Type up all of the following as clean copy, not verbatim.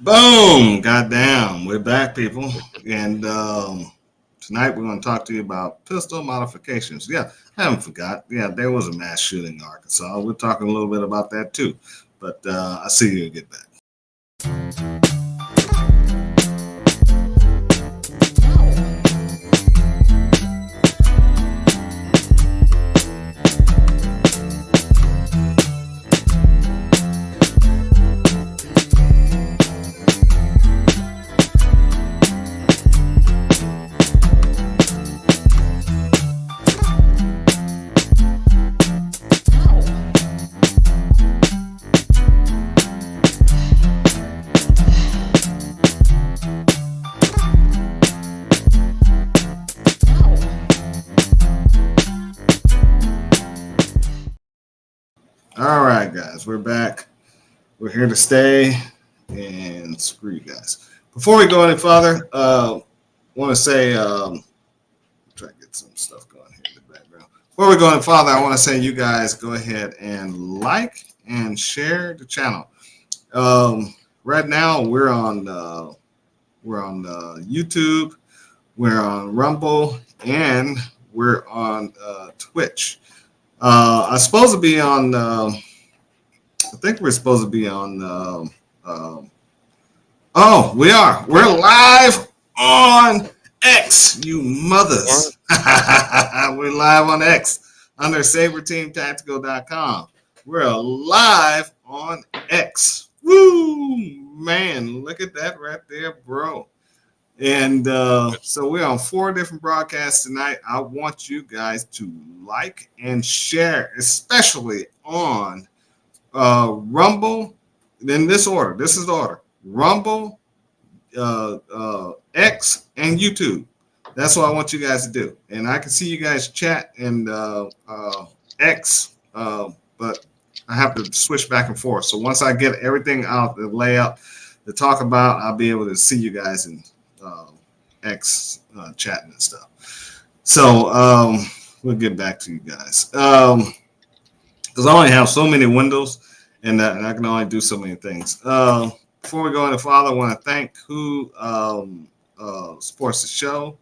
Boom! Goddamn, we're back, people. And tonight we're going to talk to you about pistol modifications. Yeah, I haven't forgot. Yeah, there was a mass shooting in Arkansas. We're talking a little bit about that too. But I see you get back. All right, guys, we're back. We're here to stay, and screw you guys. Before we go any further, want to say, try to get some stuff going here in the background. Before we go any further, I want to say you guys go ahead and like and share the channel. Right now, we're on YouTube, we're on Rumble, and we're on Twitch. I'm supposed to be on. I think we're supposed to be on. Oh, we are. We're live on X, you mothers. We're live on X under SaberTeamTactical.com. We're live on X. Woo, man! Look at that right there, bro. And so we're on 4 different broadcasts tonight. I want you guys to like and share, especially on Rumble. In this order, this is the order: Rumble, X, and YouTube. That's what I want you guys to do. And I can see you guys chat and X, but I have to switch back and forth. So once I get everything out, the layout to talk about, I'll be able to see you guys in X chatting and stuff. So we'll get back to you guys because I only have so many windows and I can only do so many things. Before we go any further, I want to thank who supports the show,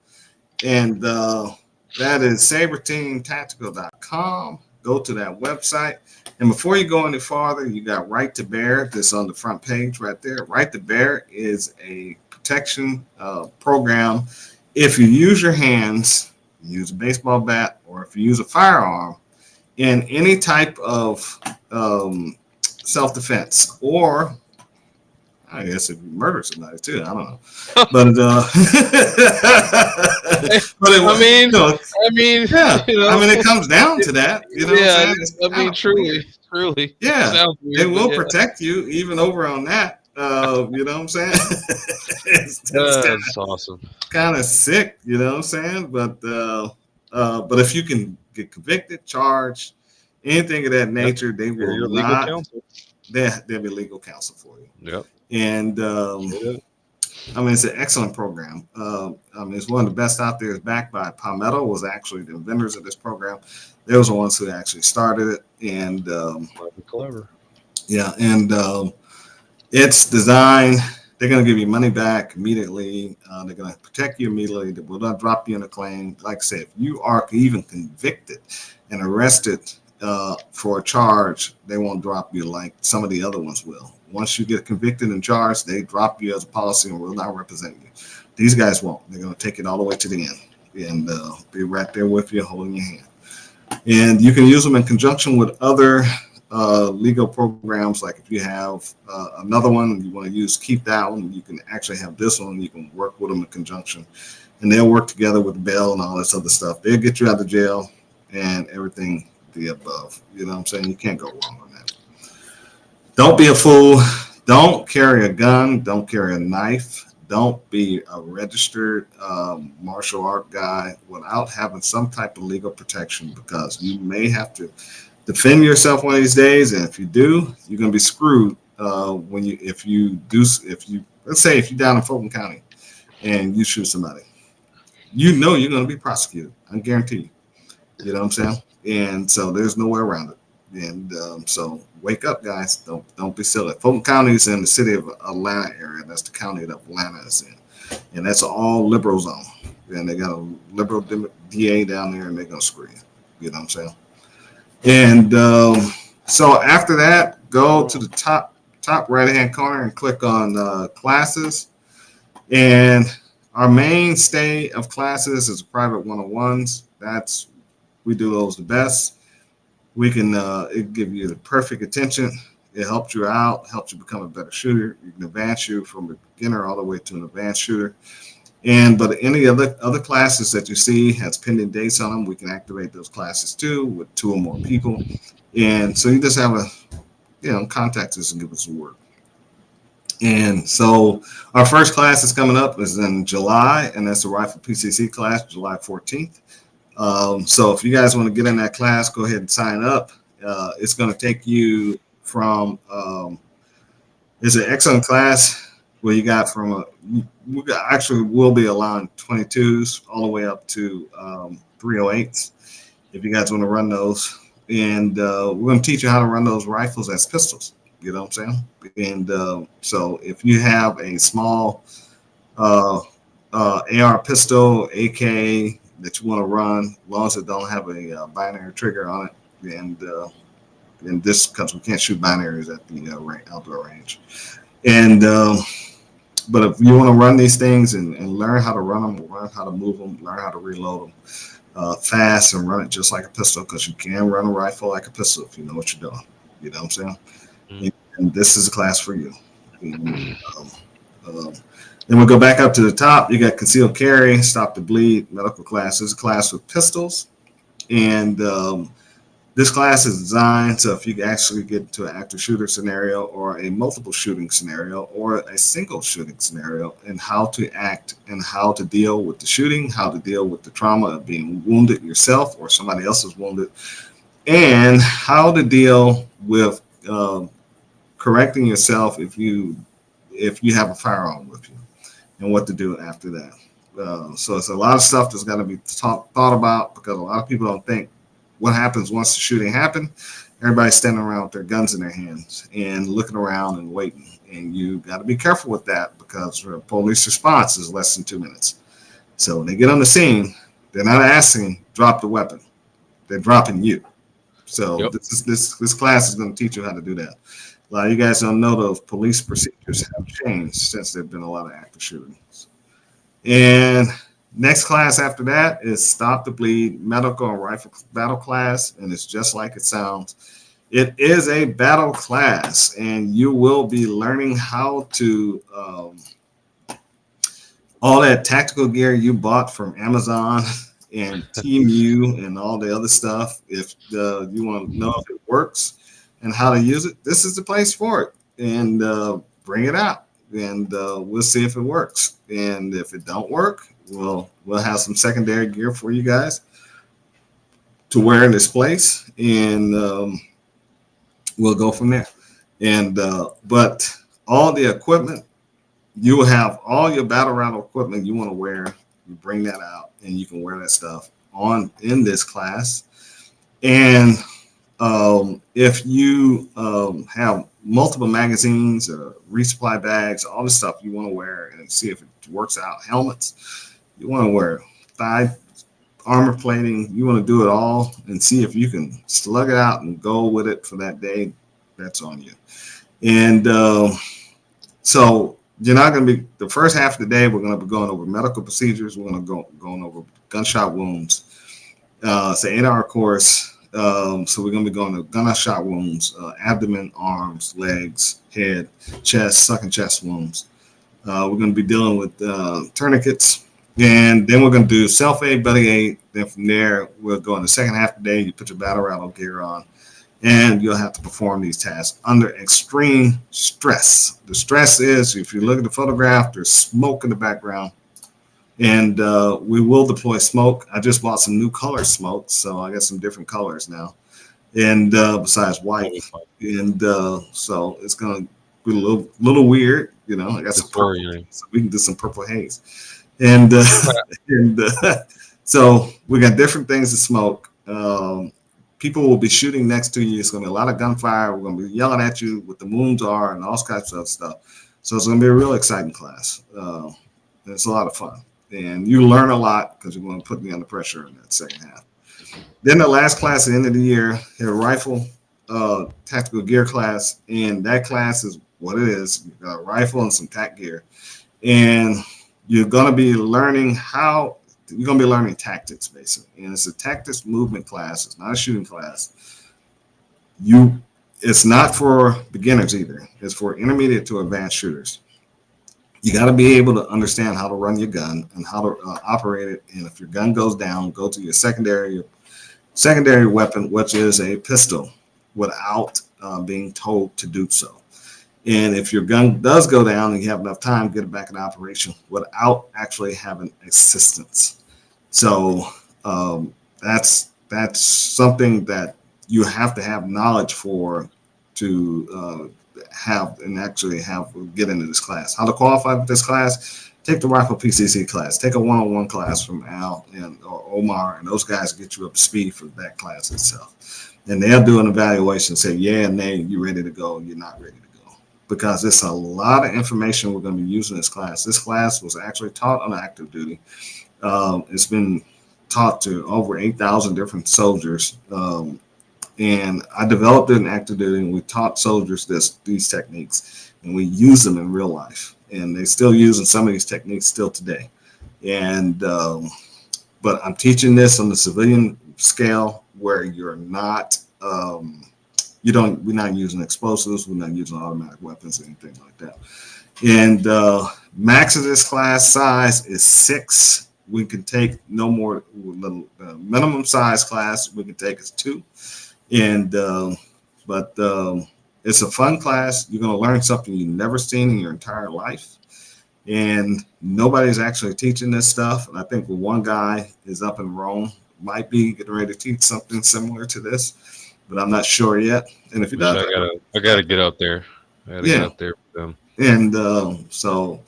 and that is SaberTeamTactical.com. Go to that website. And before you go any farther, you got Right to Bear. This on the front page right there. Right to Bear is a protection program. If you use your hands, use a baseball bat, or if you use a firearm in any type of self-defense, or I guess if you murder somebody too, I don't know. But it comes down to that. You know Yeah, what I'm saying? truly. Yeah, Weird, they will protect you even over on that. You know what I'm saying? That's awesome. Kind of sick, you know what I'm saying? But if you can get convicted, charged, anything of that nature, they will not. They'll be legal counsel for you. Yep. And it's an excellent program. It's one of the best out there. It's backed by Palmetto, was actually the inventors of this program. They was the ones who actually started it. And clever. Yeah, and it's designed. They're going to give you money back immediately. They're going to protect you immediately. They will not drop you in a claim. Like I said, if you are even convicted and arrested for a charge, they won't drop you like some of the other ones will. Once you get convicted and charged, they drop you as a policy and will not represent you. These guys won't. They're going to take it all the way to the end and be right there with you, holding your hand. And you can use them in conjunction with other legal programs. Like if you have another one you want to use, keep that one. You can actually have this one. You can work with them in conjunction, and they'll work together with bail and all this other stuff. They'll get you out of jail and everything the above. You know what I'm saying? You can't go wrong on that. Don't be a fool. Don't carry a gun. Don't carry a knife. Don't be a registered martial art guy without having some type of legal protection, because you may have to defend yourself one of these days, and if you do, you're going to be screwed if you let's say if you're down in Fulton County and you shoot somebody, you know you're going to be prosecuted. I guarantee you. You know what I'm saying? And so there's no way around it. And so wake up, guys. Don't be silly. Fulton County is in the city of Atlanta area. That's the county that Atlanta is in, and that's all liberal zone. And they got a liberal DA down there, and they're gonna screw you. You know what I'm saying? And so after that, go to the top right hand corner and click on classes. And our mainstay of classes is private 101s. That's we do those the best. We can it give you the perfect attention. It helps you out, helps you become a better shooter. You can advance you from a beginner all the way to an advanced shooter. And but any other classes that you see has pending dates on them, we can activate those classes too with 2 or more people. And so you just have contact us and give us a word. And so our first class is coming up is in July, and that's the Rifle PCC class, July 14th. So if you guys want to get in that class, go ahead and sign up. It's going to take you from it's an excellent class where you got from we'll be allowing 22s all the way up to 308s if you guys want to run those. And we're going to teach you how to run those rifles as pistols. You know what I'm saying? And so if you have a small AR pistol, AK that you want to run, as long as it don't have a binary trigger on it, and this because we can't shoot binaries at the outdoor range. And but if you want to run these things and learn how to run them, learn how to move them, learn how to reload them fast and run it just like a pistol, because you can run a rifle like a pistol if you know what you're doing. You know what I'm saying? And this is a class for you. And, then we'll go back up to the top. You got concealed carry, stop the bleed, medical class. This is a class with pistols. And this class is designed so if you actually get into an active shooter scenario or a multiple shooting scenario or a single shooting scenario, and how to act and how to deal with the shooting, how to deal with the trauma of being wounded yourself or somebody else is wounded, and how to deal with correcting yourself if you have a firearm with you, and what to do after that. So it's a lot of stuff that's got to be thought about, because a lot of people don't think what happens once the shooting happened. Everybody's standing around with their guns in their hands and looking around and waiting, and you got to be careful with that, because police response is less than 2 minutes. So when they get on the scene, they're not asking drop the weapon, they're dropping you. So this class is going to teach you how to do that. A lot of you guys don't know those police procedures have changed since there have been a lot of active shootings. And next class after that is Stop the Bleed, Medical and Rifle Battle class, and it's just like it sounds. It is a battle class, and you will be learning how to all that tactical gear you bought from Amazon and TMU and all the other stuff. If you want to know if it works and how to use it, this is the place for it. And bring it out, and we'll see if it works. And if it don't work, we'll have some secondary gear for you guys to wear in this place, and we'll go from there. And but all the equipment, you will have all your battle round equipment you want to wear. You bring that out, and you can wear that stuff in this class. And if you have multiple magazines, resupply bags, all the stuff you want to wear and see if it works out, helmets, you want to wear thigh armor plating, you want to do it all and see if you can slug it out and go with it for that day, that's on you. And so you're not going to be, the first half of the day, we're going to be going over medical procedures. We're going to going over gunshot wounds. It's an 8-hour course. So we're going to be going to gunshot wounds, abdomen, arms, legs, head, chest, sucking chest wounds. We're going to be dealing with tourniquets, and then we're going to do self-aid, belly aid. Then from there, we'll go in the second half of the day. You put your battle rattle gear on, and you'll have to perform these tasks under extreme stress. The stress is, if you look at the photograph, there's smoke in the background. And we will deploy smoke. I just bought some new color smoke, so I got some different colors now. And besides white, and so it's gonna be a little weird, you know. I got some purple, so we can do some purple haze. And so we got different things to smoke. people will be shooting next to you. It's going to be a lot of gunfire. We're going to be yelling at you what the wounds are and all kinds of stuff. So it's going to be a real exciting class. It's a lot of fun. And you learn a lot because you're going to put me under pressure in that second half. Then the last class at the end of the year, a rifle tactical gear class. And that class is what it is. You've got a rifle and some tac gear. And you're going to be learning tactics, basically. And it's a tactics movement class. It's not a shooting class. It's not for beginners either. It's for intermediate to advanced shooters. You got to be able to understand how to run your gun and how to operate it. And if your gun goes down, go to your secondary weapon, which is a pistol, without being told to do so. And if your gun does go down and you have enough time, get it back in operation without actually having assistance. So that's something that you have to have knowledge for to have and actually get into this class. How to qualify for this class? Take the rifle PCC class. Take a one-on-one class from Al or Omar, and those guys get you up to speed for that class itself. And they'll do an evaluation, say, yeah, nay, you're ready to go, you're not ready to go. Because it's a lot of information we're going to be using in this class. This class was actually taught on active duty. It's been taught to over 8,000 different soldiers. And I developed it in active duty, and we taught soldiers these techniques, and we use them in real life. And they're still using some of these techniques still today. And but I'm teaching this on the civilian scale where you're not we're not using explosives, we're not using automatic weapons or anything like that. And max of this class size is 6. We can take no more. The minimum size class we can take is 2. And but it's a fun class. You're going to learn something you've never seen in your entire life. And nobody's actually teaching this stuff. And I think one guy is up in Rome, might be getting ready to teach something similar to this, but I'm not sure yet. And if he does, I gotta get out there. Get out there with them. And so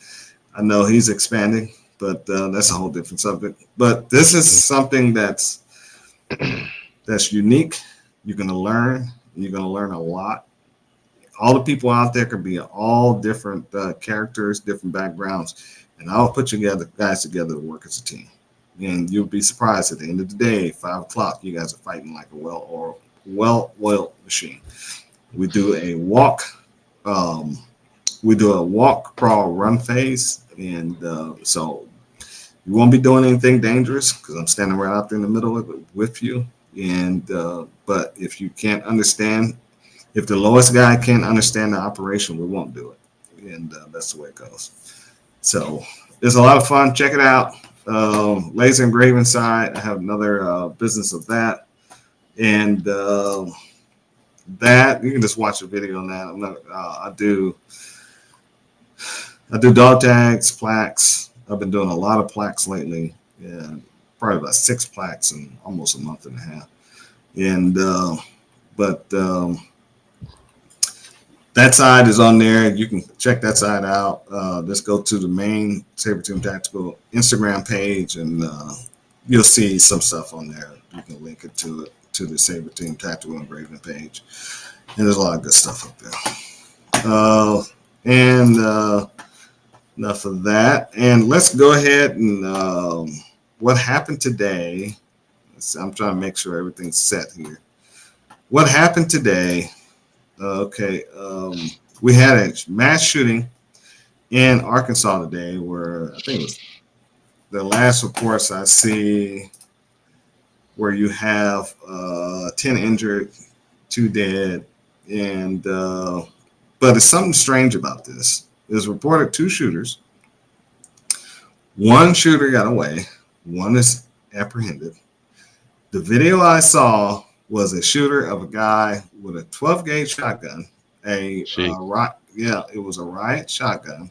I know he's expanding, but that's a whole different subject. But this is something that's unique. You're going to learn. You're going to learn a lot. All the people out there could be all different characters, different backgrounds, and I'll put you guys together to work as a team. And you'll be surprised at the end of the day, 5 o'clock, you guys are fighting like a well-oiled machine. We do a walk, crawl, run phase, and so you won't be doing anything dangerous because I'm standing right out there in the middle of it with you. And but if you can't understand, if the lowest guy can't understand the operation, we won't do it. And that's the way it goes. So it's a lot of fun. Check it out. Laser engraving side. I have another business of that. And that you can just watch a video on that. I'm not, I do dog tags, plaques. I've been doing a lot of plaques lately. And probably about 6 plaques in almost a month and a half. And but that side is on there. You can check that side out. Just go to the main Saber Team Tactical Instagram page, and you'll see some stuff on there. You can link it to the Saber Team Tactical Engraving page, and there's a lot of good stuff up there. And enough of that. And let's go ahead and what happened today. I'm trying to make sure everything's set here. What happened today? Okay, we had a mass shooting in Arkansas today where I think it was the last reports I see where you have 10 injured, 2 dead, and but it's something strange about this. There's reported 2 shooters. One shooter got away. One is apprehended. The video I saw was a shooter of a guy with a 12 gauge shotgun. It was a riot shotgun.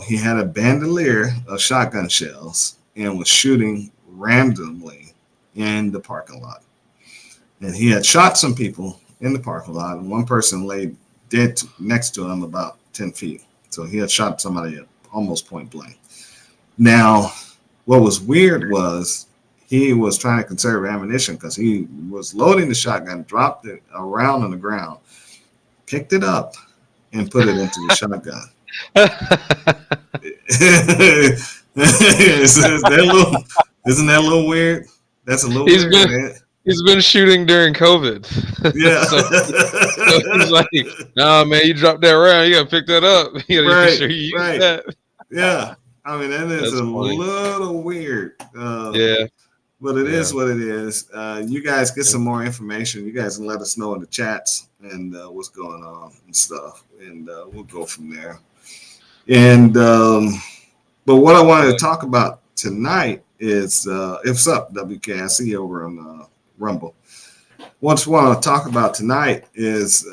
He had a bandolier of shotgun shells and was shooting randomly in the parking lot. And he had shot some people in the parking lot, and one person lay dead next to him about 10 feet. So he had shot somebody at almost point blank. Now, what was weird was he was trying to conserve ammunition because he was loading the shotgun, dropped it around on the ground, picked it up, and put it into the shotgun. Isn't that a little weird? That's a little he's weird, been man. he's been shooting during COVID. Yeah. So he's like, nah, man, you dropped that round. You gotta pick that up. You gotta make Right, sure you use right. that. Yeah. I mean, that is That's a funny. little weird. Yeah, But it yeah. is what it is. You guys get some more information. You guys can let us know in the chats and what's going on and stuff. And we'll go from there. And but what I wanted to talk about tonight is what's up, WK? I see you over on Rumble. What I want to talk about tonight is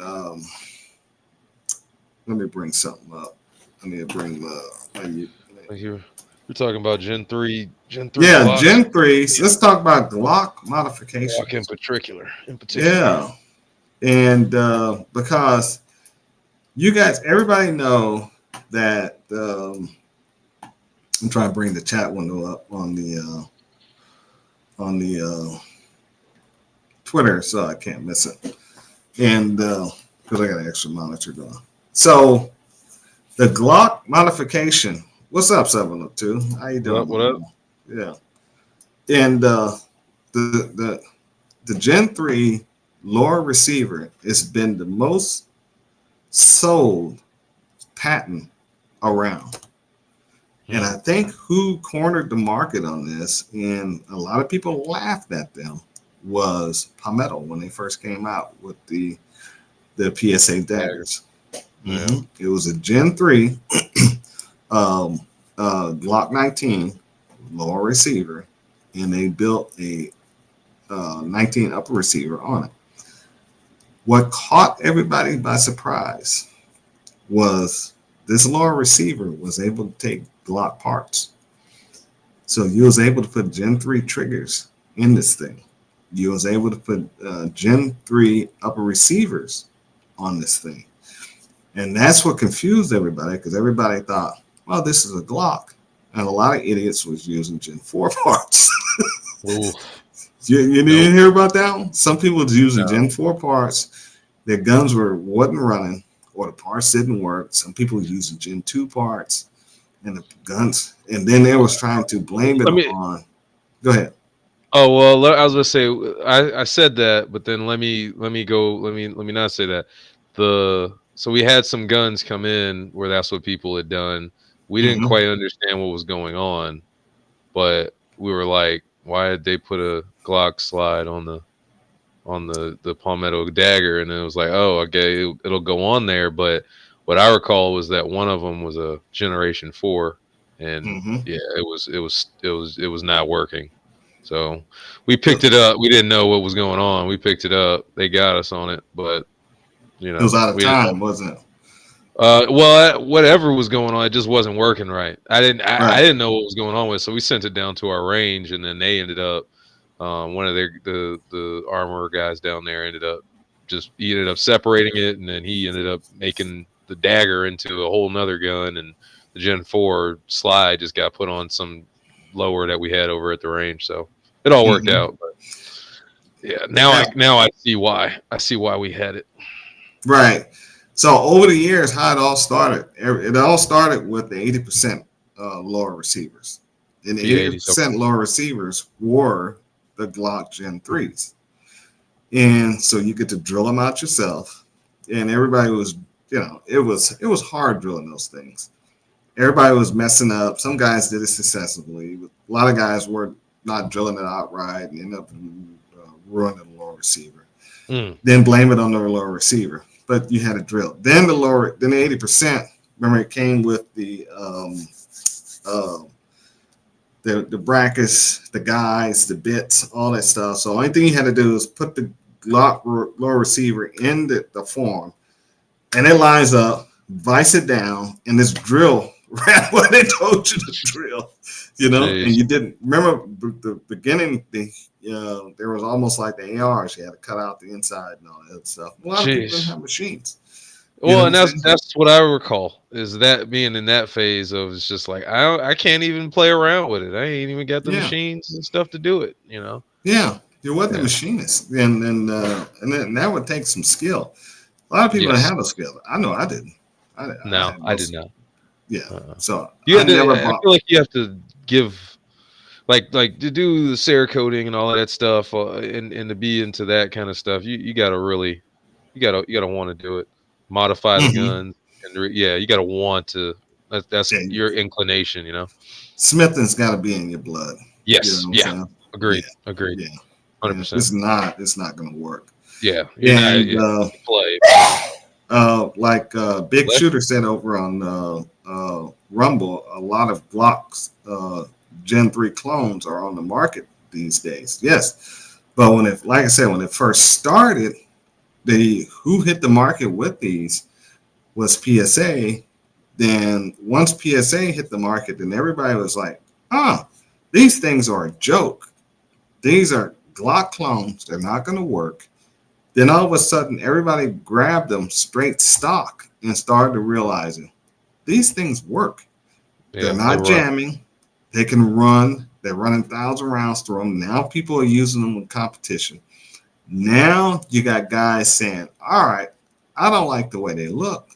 let me bring something up. Let me bring Like you're talking about Gen 3 yeah, Glocks. Gen 3s. Let's talk about Glock Glock in modifications. particular. Yeah. And because you guys, everybody know that I'm trying to bring the chat window up on the Twitter so I can't miss it. And because I got an extra monitor going. So the Glock modification. What's up, 702? How you doing? What up? Yeah. And the Gen 3 lower receiver has been the most sold patent around. And I think who cornered the market on this, and a lot of people laughed at them, was Palmetto when they first came out with the PSA daggers. Yeah. It was a Gen 3 Glock 19 lower receiver, and they built a 19 upper receiver on it. What caught everybody by surprise was this lower receiver was able to take Glock parts. So you was able to put Gen 3 triggers in this thing. You was able to put Gen 3 upper receivers on this thing. And that's what confused everybody because everybody thought, well, this is a Glock. And a lot of idiots was using Gen 4 parts. You didn't hear about that one? Some people was using Gen 4 parts. Their guns wasn't running or the parts didn't work. Some people were using Gen 2 parts and the guns. And then they was trying to blame it on. Go ahead. Oh well, I was gonna say I said that, but then let me not say that. So we had some guns come in where that's what people had done. We didn't quite understand what was going on, but we were like, why did they put a Glock slide on the Palmetto dagger? And then it was like, oh, okay, it'll go on there. But what I recall was that one of them was a Generation 4, and yeah, it was not working. So we picked it up. We didn't know what was going on. We picked it up. They got us on it, but you know, it was out of time, wasn't it? Well, whatever was going on, it just wasn't working right. I didn't know what was going on with it, so we sent it down to our range, and then they ended up, one of the armor guys down there ended up separating it, and then he ended up making the dagger into a whole nother gun, and the Gen 4 slide just got put on some lower that we had over at the range, so it all worked out. But yeah, now I see why we had it. Right. So over the years, how it all started, it all started with the 80% lower receivers. And the 80% lower receivers were the Glock Gen 3s. And so you get to drill them out yourself. And everybody was, it was hard drilling those things. Everybody was messing up. Some guys did it successfully. A lot of guys were not drilling it outright and ended up ruining the lower receiver. Then blame it on the lower receiver. But you had to drill. Then the 80%. Remember, it came with the brackets, the guides, the bits, all that stuff. So the only thing you had to do is put the lower receiver in the form, and it lines up, vice it down, and this drill right what they told you to drill. And you didn't remember the beginning. There was almost like the ARs. You had to cut out the inside and all that stuff. A lot of people didn't have machines. You know Well, what and I'm saying? that's what I recall is that being in that phase of it's just like I can't even play around with it. I ain't even got the Yeah, machines and stuff to do it. You know. yeah. You're what the Yeah. machinist, and then that would take some skill. A lot of people don't Yes. have a skill. I know I didn't. I No, had I no. did not. Yeah. Uh-uh. So You I had never to. I bought. feel like you have to give like to do the Cerakoting and all of that stuff, and to be into that kind of stuff. You gotta really you gotta want to do it. Modify the Hmm. guns, and yeah, you gotta want to. That's Yeah, your inclination. You know. smithing's got to be in your blood. You know Yes. what I'm Yeah. saying? Yeah, Agreed. Agreed. yeah. And if 100%. it's not going to work. Yeah. You're not. And You can play, but no. like Big Left. Shooter said over on Rumble, a lot of Glocks Gen 3 clones are on the market these days. Yes, but when it, like I said, when it first started, the who hit the market with these was PSA. Then once PSA hit the market, then everybody was like, "Ah, these things are a joke. These are Glock clones. They're not going to work." Then all of a sudden, everybody grabbed them straight stock and started realizing these things work. They're Yeah. They not run. jamming. They can run. They're running 1,000 rounds through them. Now people are using them in competition. Now you got guys saying, all right, I don't like the way they look.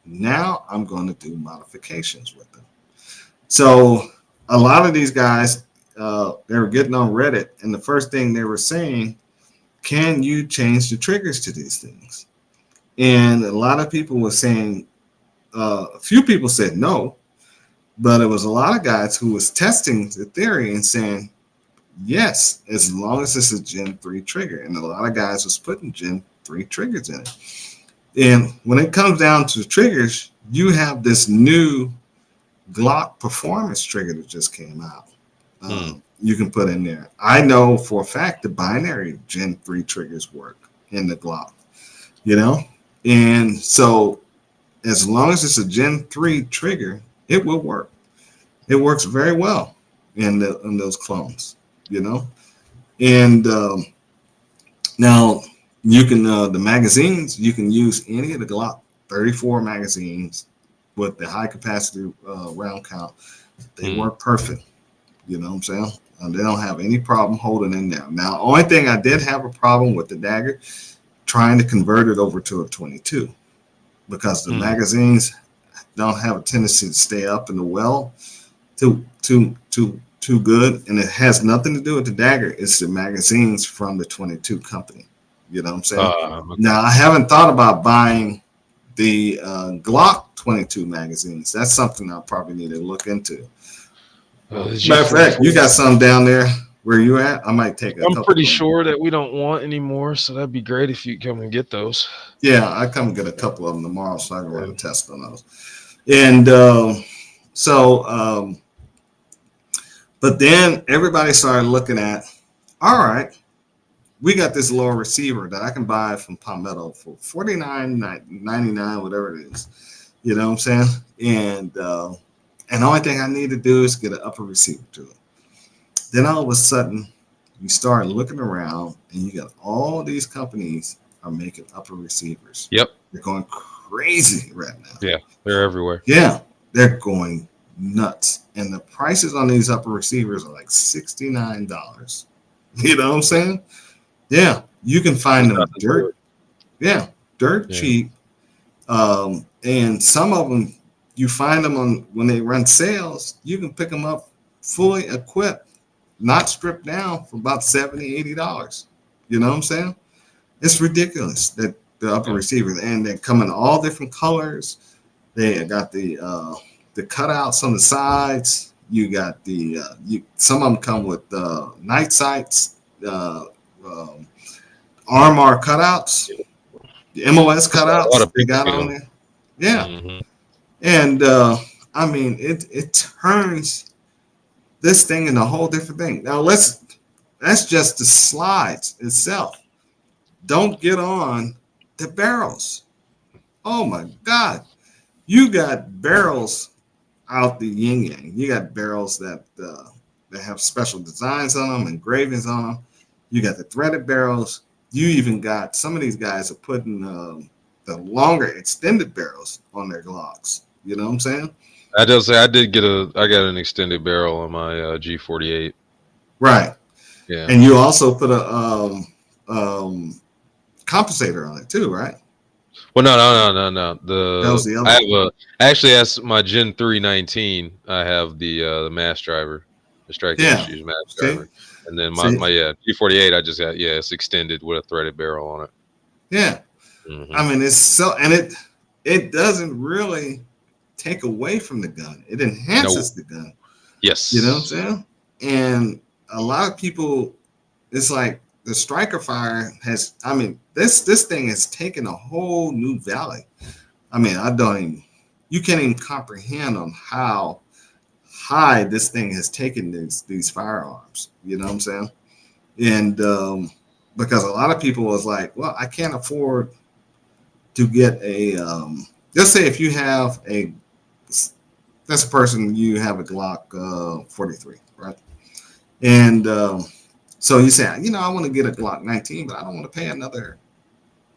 Now I'm going to do modifications with them. So a lot of these guys, they were getting on Reddit, and the first thing they were saying, can you change the triggers to these things? And a lot of people were saying, a few people said no, but it was a lot of guys who was testing the theory and saying, yes, as long as it's a Gen 3 trigger. And a lot of guys was putting Gen 3 triggers in it. And when it comes down to triggers, you have this new Glock performance trigger that just came out. Hmm. You can put in there. I know for a fact the binary Gen 3 triggers work in the Glock, you know? And so as long as it's a Gen 3 trigger, it will work. It works very well in those clones, you know? And now you can, the magazines, you can use any of the Glock 34 magazines with the high capacity round count. They Hmm. work perfect. You know what I'm saying? They don't have any problem holding in there. Now, only thing I did have a problem with the dagger, trying to convert it over to a 22, because the Hmm. magazines don't have a tendency to stay up in the well too good, and it has nothing to do with the dagger. It's the magazines from the 22 company. You know what I'm saying? Okay. Now, I haven't thought about buying the Glock 22 magazines. That's something I probably need to look into. The Matter of fact, you G44. got some down there where you at? I might take a I'm couple pretty of them. sure that we don't want anymore, so that'd be great if you come and get those. Yeah, I come get a couple of them tomorrow so I can run a Yeah. test on those. And so, but then everybody started looking at, all right, we got this little receiver that I can buy from Palmetto for $49.99, whatever it is. You know what I'm saying? And the only thing I need to do is get an upper receiver to it. Then all of a sudden, you start looking around, and you got all these companies are making upper receivers. Yep. They're going crazy right now. Yeah. They're everywhere. Yeah, they're going nuts, and the prices on these upper receivers are like $69. You know what I'm saying? Yeah, you can Just find out them the door. dirt. Yeah, dirt Yeah. cheap. And some of them, you find them on when they run sales. You can pick them up fully equipped, not stripped down, for about $70, $80. You know what I'm saying? It's ridiculous that the upper Yeah. receivers, and they come in all different colors. They got the cutouts on the sides. You got some of them come with night sights, uh, um, RMR cutouts, the MOS A lot cutouts of they people got get on them. there. Yeah, Hmm. and I mean it turns this thing into a whole different thing. Now that's just the slides itself. Don't get on the barrels. Oh my God, you got barrels out the yin yang. You got barrels that have special designs on them, engravings on them. You got the threaded barrels. You even got some of these guys are putting the longer extended barrels on their Glocks. You know what I'm saying? I just say I got an extended barrel on my G48. Right. Yeah. And you also put a compensator on it too, right? Well, no. That was the I other have one. a actually that's my Gen 3 19. I have the mass driver, the strike Yeah. industries mass See, driver, and then see, my G48. I just got it's extended with a threaded barrel on it. yeah. Hmm. I mean, it's so, and it doesn't really take away from the gun. It No. enhances the gun. You know what I'm Yes. saying? And a lot of people, it's like the striker fire has. I mean, this thing has taken a whole new valley. I mean, I don't even. You can't even comprehend on how high this thing has taken these firearms. You know what I'm saying? And because a lot of people was like, well, I can't afford to get a. Let's say if you have a, that's a person you have a Glock 43, right? And so you say, I want to get a Glock 19, but I don't want to pay another.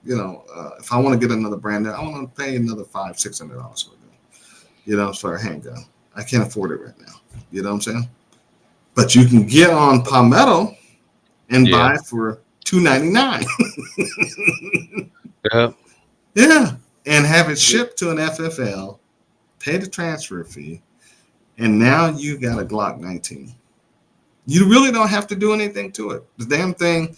If I want to get another brand new, I want to pay another $500-$600 for it. For a handgun. I can't afford it right now. You know what I'm saying? But you can get on Palmetto and Yeah. buy for $299. Yeah. Yeah, and have it shipped to an FFL, pay the transfer fee, and now you got a Glock 19. You really don't have to do anything to it. The damn thing,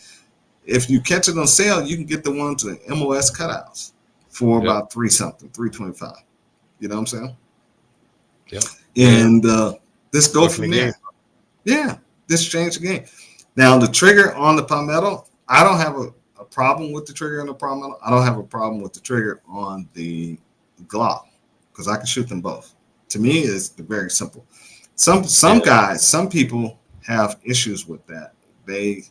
if you catch it on sale, you can get the ones with MOS cutouts for Yep. about 325. You know what I'm saying? Yep. Yeah. And this go Talking from the game. there. Yeah, this changed the game. Now the trigger on the Palmetto, I don't have a problem with the trigger on the Palmetto. I don't have a problem with the trigger on the Glock because I can shoot them both. To me, it's very simple. Some Yeah. guys, some people have issues with that. They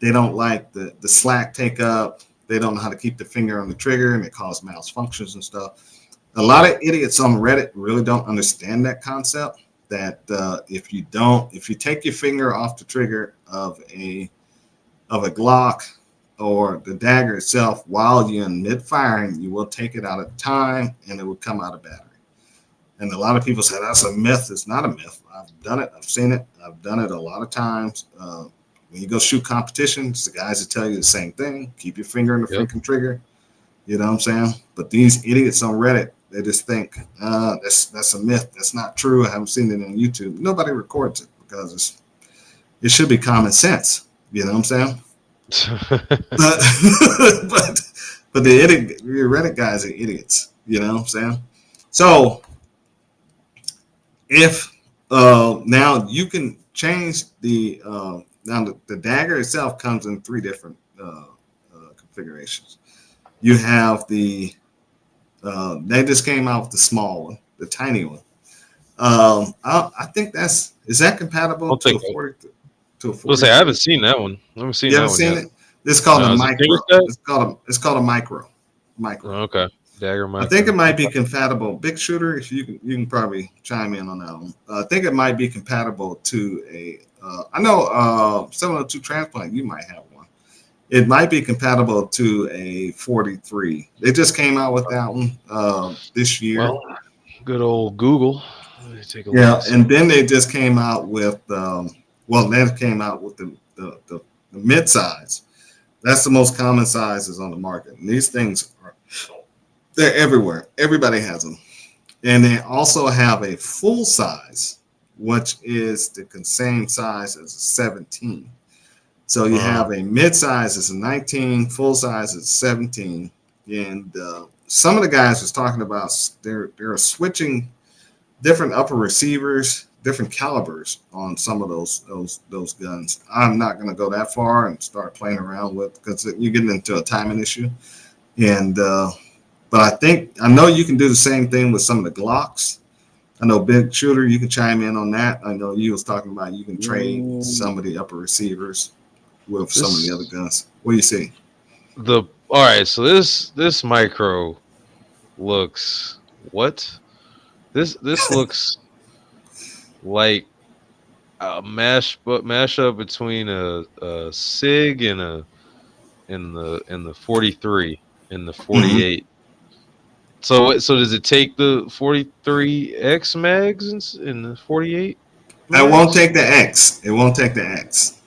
don't like the slack take up. They don't know how to keep the finger on the trigger, and it causes malfunctions and stuff. A lot of idiots on Reddit really don't understand that concept. That if you take your finger off the trigger of a Glock or the dagger itself while you're in mid firing, you will take it out of time and it will come out of battery. And a lot of people say that's a myth. It's not a myth. I've done it. I've seen it. I've done it a lot of times. When you go shoot competitions, the guys will tell you the same thing. Keep your finger on the Yep. freaking trigger. You know what I'm saying? But these idiots on Reddit, they just think that's a myth. That's not true. I haven't seen it on YouTube. Nobody records it because it should be common sense. You know what I'm saying? But but but the Reddit guys are idiots. You know what I'm saying? So if now you can change now the dagger itself comes in three different configurations. You have they just came out with the small one, the tiny one. I think is that compatible I'll to think. a 40 to a We'll say I 43? haven't seen that one. I haven't seen You that haven't one seen yet. it? It's called a No, is it micro. finger set? It's called a micro. Oh, Micro. okay. Dagger I think it micro. might be Okay. compatible. Big shooter, if you can probably chime in on that one. I think it might be compatible to a. I know 702 transplant. You might have one. It might be compatible to a 43. They just came out with that one this year. Well, good old Google. Let me take a look Yeah, and see. and then they just came out with they came out with the mid size. That's the most common sizes on the market. And these things they're everywhere. Everybody has them. And they also have a full size, which is the same size as a 17. So you have a mid size as a 19, full size as a 17. And some of the guys was talking about they're switching different upper receivers, different calibers on some of those guns. I'm not going to go that far and start playing around with because you're getting into a timing issue. And but I know you can do the same thing with some of the Glocks. I know Big Shooter, you can chime in on that. I know you was talking about you can trade some of the upper receivers with some of the other This guns. What do you see? the all right. So this micro looks what? This looks like a mashup between a Sig and the 43 and the Mm-hmm. 48. So does it take the 43X mags and the 48 It won't mags? take the X. It won't take the X.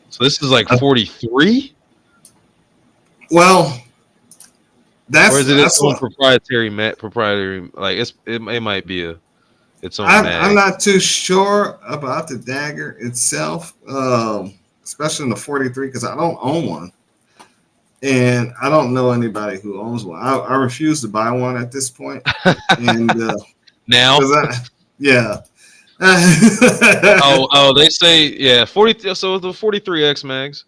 So this is like Uh, 43, well, or is it its that's own what proprietary? Like it might be its own I'm mag. not too sure about the dagger itself, especially in the 43, because I don't own one. And I don't know anybody who owns one. I refuse to buy one at this point. And Now, because yeah. they say yeah, 40. So the 43X mags.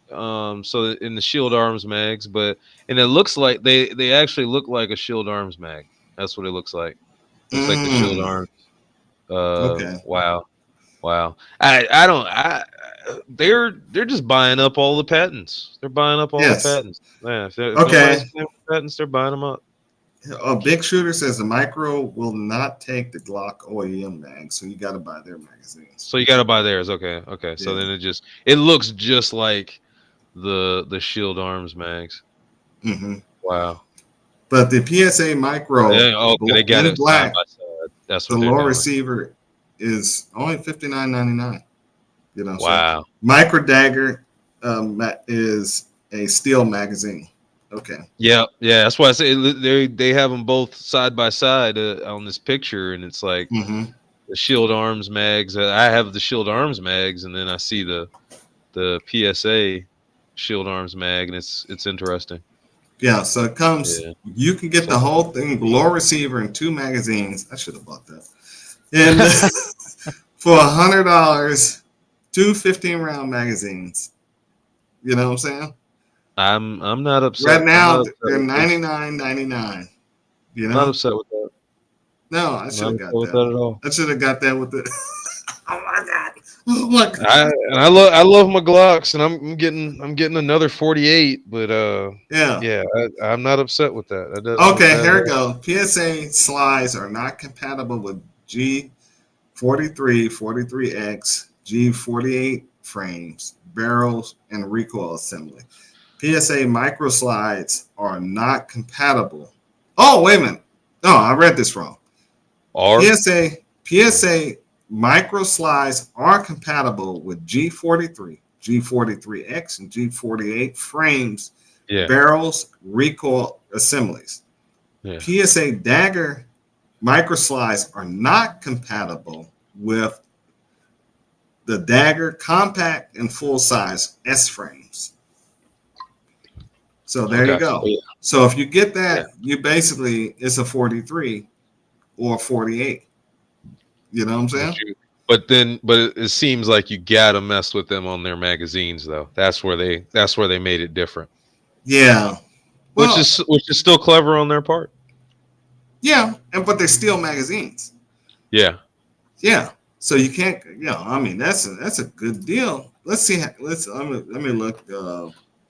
So in the shield arms mags, and it looks like they actually look like a shield arms mag. That's what it looks like. Looks like the shield Mm, arms. okay. Wow, wow. I don't. They're just buying up all the patents. They're buying up all the Yes. patents. Yeah, if Okay. nobody's claiming patents, they're buying them up. A big shooter says the micro will not take the Glock OEM mag, so you got to buy their magazines. So you got to buy theirs. Okay, okay. So Yeah. then it looks just like the shield arms mags. Hmm. Wow. But the PSA micro Okay, they got in it side black, by side. That's the what they're low doing. receiver is only $59.99. You know, so Wow. micro dagger is a steel magazine. Okay. Yeah, yeah. That's why I say they have them both side by side on this picture, and it's like Hmm. the Shield Arms mags. I have the Shield Arms mags, and then I see the PSA Shield Arms mag, and it's interesting. Yeah, so it comes. Yeah. You can get the So whole thing, low receiver, and two magazines. I should have bought that. And for $100, two 15-round magazines. You know what I'm saying? I'm not Right upset. I'm not now upset they're with this. $99.99. You I'm not know? upset with that. No, I I'm should not have upset got with that. that at all. I should have got that with the. Oh my god! Oh my god! I love my Glocks, and I'm getting another 48, but Yeah. yeah, I'm not upset with that. Okay, That here we go. PSA slides are not compatible with G43, 43X, G48 frames, barrels, and recoil assembly. PSA micro slides are not compatible. Oh, wait a minute. No, I read this wrong. are PSA micro slides are compatible with G43, G43X, and G48 frames, yeah, barrels, recoil assemblies. yeah. PSA dagger micro slides are not compatible with the dagger compact and full size S frames. So there you Okay. go. Yeah. So if you get Yeah. that, you basically it's a 43 or 48. You know what I'm saying? But it seems like you gotta mess with them on their magazines, though. That's where they made it different, Yeah. Well, which is still clever on their part. yeah, and but they're still magazines. Yeah. Yeah. So you can't, I mean, that's a good deal. Let's see. Let me look.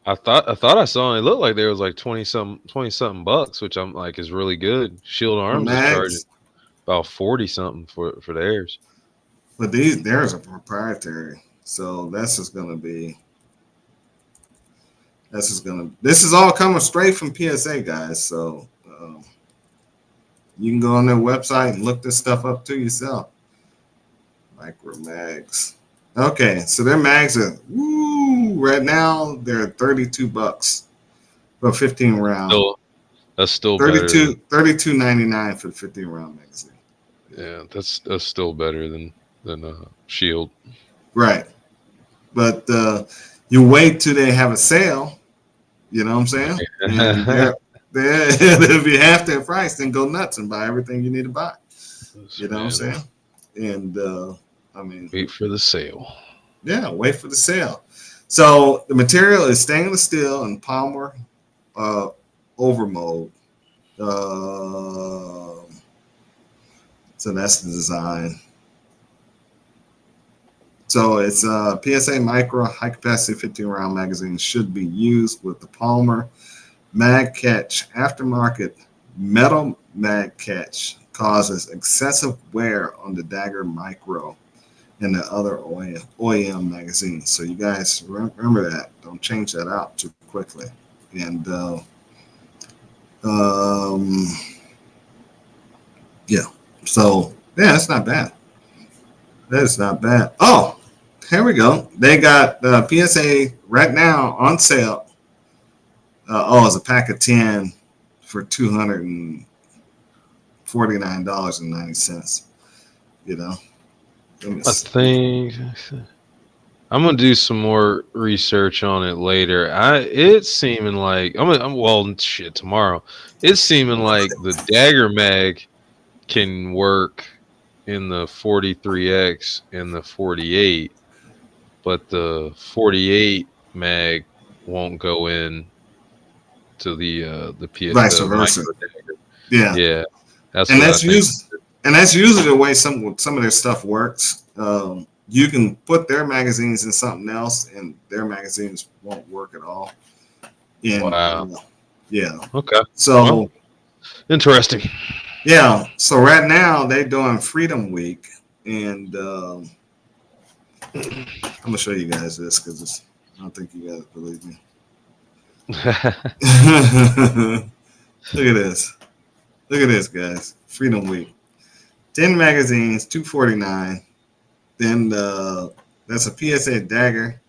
I thought I saw it looked like there was like 20 something bucks, which I'm like is really good. Shield For Arms is charging mags, about 40 something for theirs. but there's a proprietary. So this is all coming straight from PSA guys. So you can go on their website and look this stuff up to yourself. Micro mags. Okay, so their mags are right now they're $32 for a 15 round. Still, that's still better than 32.99 for the 15 round magazine. yeah. That's still better than Shield. Right. But you wait till they have a sale, you know what I'm saying? And they're if you half their price, then go nuts and buy everything you need to buy. You know what I'm saying? And I mean, Wait for the sale. yeah, wait for the sale. So the material is stainless steel and polymer overmold. Uh, so that's the design. So it's a PSA micro high capacity 15 round magazine should be used with the polymer mag catch. Aftermarket metal mag catch causes excessive wear on the dagger micro and the other OEM magazines. So you guys remember that. Don't change that out too quickly. And Um, yeah. So yeah, it's not bad. That is not bad. Oh, here we go. They got the PSA right now on sale. It's a pack of 10 for $249.90. You know, let me I see. think I'm gonna do some more research on it later. It's seeming like well shit tomorrow. It's seeming like the dagger mag can work in the 43X and the 48, but the 48 mag won't go in to the PS Vice the versa. micro dagger. Yeah, Yeah, that's and what I that's think. used, and that's usually the way some of their stuff works. You can put their magazines in something else, and their magazines won't work at all. And Wow. yeah, Okay. Well, so interesting. yeah, so right now they're doing Freedom Week, and I'm gonna show you guys this because I don't think you guys believe me. Look at this. Look at this, guys. Freedom Week. 10 magazines, 249. Then that's a PSA dagger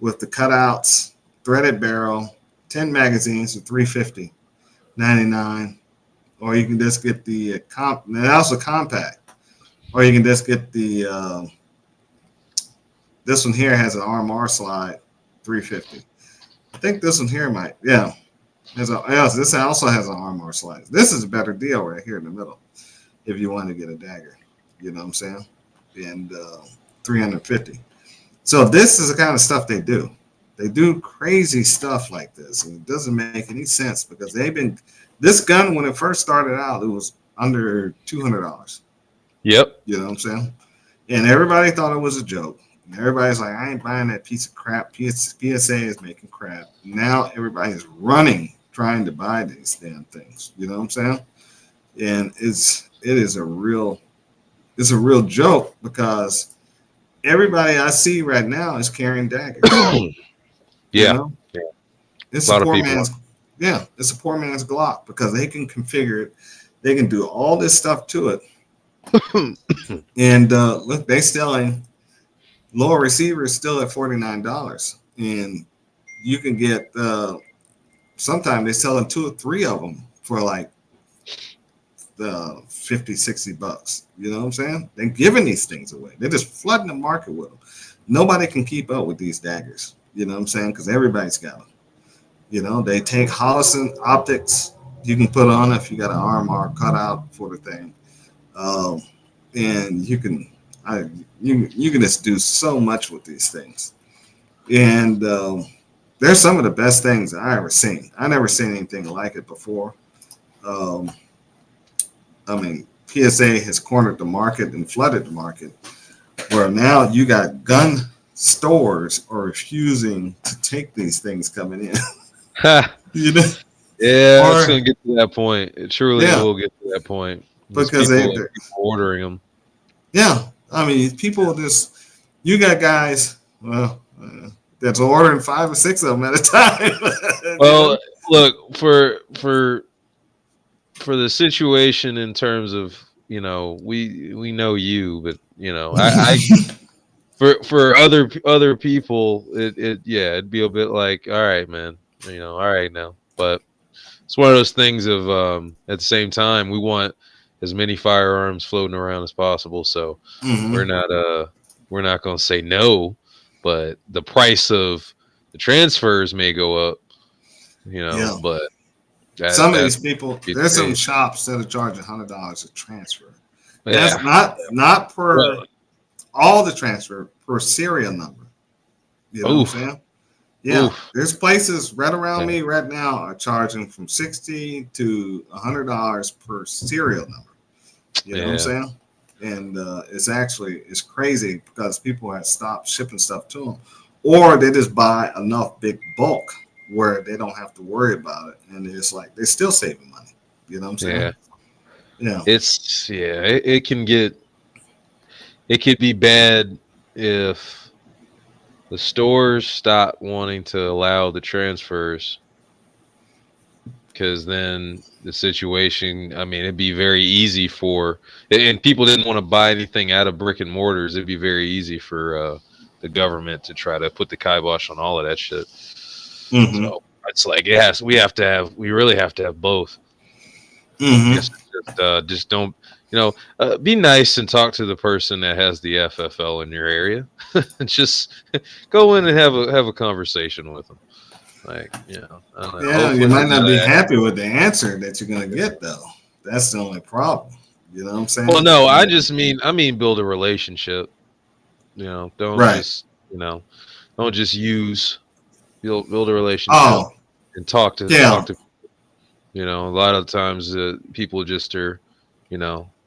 with the cutouts, threaded barrel, 10 magazines for 350.99. Or you can just get the comp. And also compact. Or you can just get the this one here has an RMR slide, 350. I think this one here might, yeah. This also has an RMR slide. This is a better deal right here in the middle if you want to get a dagger. You know what I'm saying? And 350. So this is the kind of stuff they do. They do crazy stuff like this, and it doesn't make any sense because they've been this gun when it first started out, it was under $200. Yep. You know what I'm saying? And everybody thought it was a joke. And everybody's like, I ain't buying that piece of crap. PSA is making crap. Now everybody's running trying to buy these damn things. You know what I'm saying? And it's a real joke because everybody I see right now is carrying daggers. You Yeah. know, Yeah. it's A a lot of poor people man's it's a poor man's Glock because they can configure it. They can do all this stuff to it. are. And look, they selling lower receivers still at $49, and you can get sometimes they're selling two or three of them for like 50, $60. You know what I'm saying? They're giving these things away. They're just flooding the market with them. Nobody can keep up with these daggers. You know what I'm saying? Because everybody's got them. You know, they take Hollison optics. You can put on if you got an arm or cutout for the thing, um, and you can just do so much with these things. And they're some of the best things I ever seen. I never seen anything like it before. Um, I mean, PSA has cornered the market and flooded the market, where now you got gun stores are refusing to take these things coming in. You know, Yeah, it's or gonna get to that point. It truly yeah, will get to that point. There's because people ordering them. yeah, I mean, people just you got guys, well, that's ordering five or six of them at a time. You know, Well, look for the situation in terms of we know you, but I for other people it yeah it'd be a bit like all right man all right now, but it's one of those things of at the same time we want as many firearms floating around as possible, so we're hmm not uh we're not gonna say no, but the price of the transfers may go up, yeah. but Some of that these people, be there's the some case. shops that are charging $100 a transfer. That's Yeah. not per Well, all the transfer per serial number. You know what I'm oof, saying? Yeah, oof. there's places right around Yeah. me right now are charging from $60 to $100 per serial number. You know what I'm Yeah. saying? And it's crazy because people have stopped shipping stuff to them, or they just buy enough big bulk where they don't have to worry about it, and it's like they're still saving money. You know what I'm saying? Yeah. Yeah. It could be bad if the stores stop wanting to allow the transfers because then the situation, I mean, it'd be very easy for, and people didn't want to buy anything out of brick and mortars. It'd be very easy for the government to try to put the kibosh on all of that shit. Mm-hmm. So it's like, yes, we really have to have both. I Mm-hmm. guess just don't, be nice and talk to the person that has the FFL in your area. Just go in and have a conversation with them. Like, I don't know. Yeah, you Hopefully they're might not not be at. happy with the answer that you're gonna get though. That's the only problem. You know what I'm Well, saying? no, I mean build a relationship. Don't Right. just, don't just build a relationship Oh, and talk to yeah. a lot of times people just are,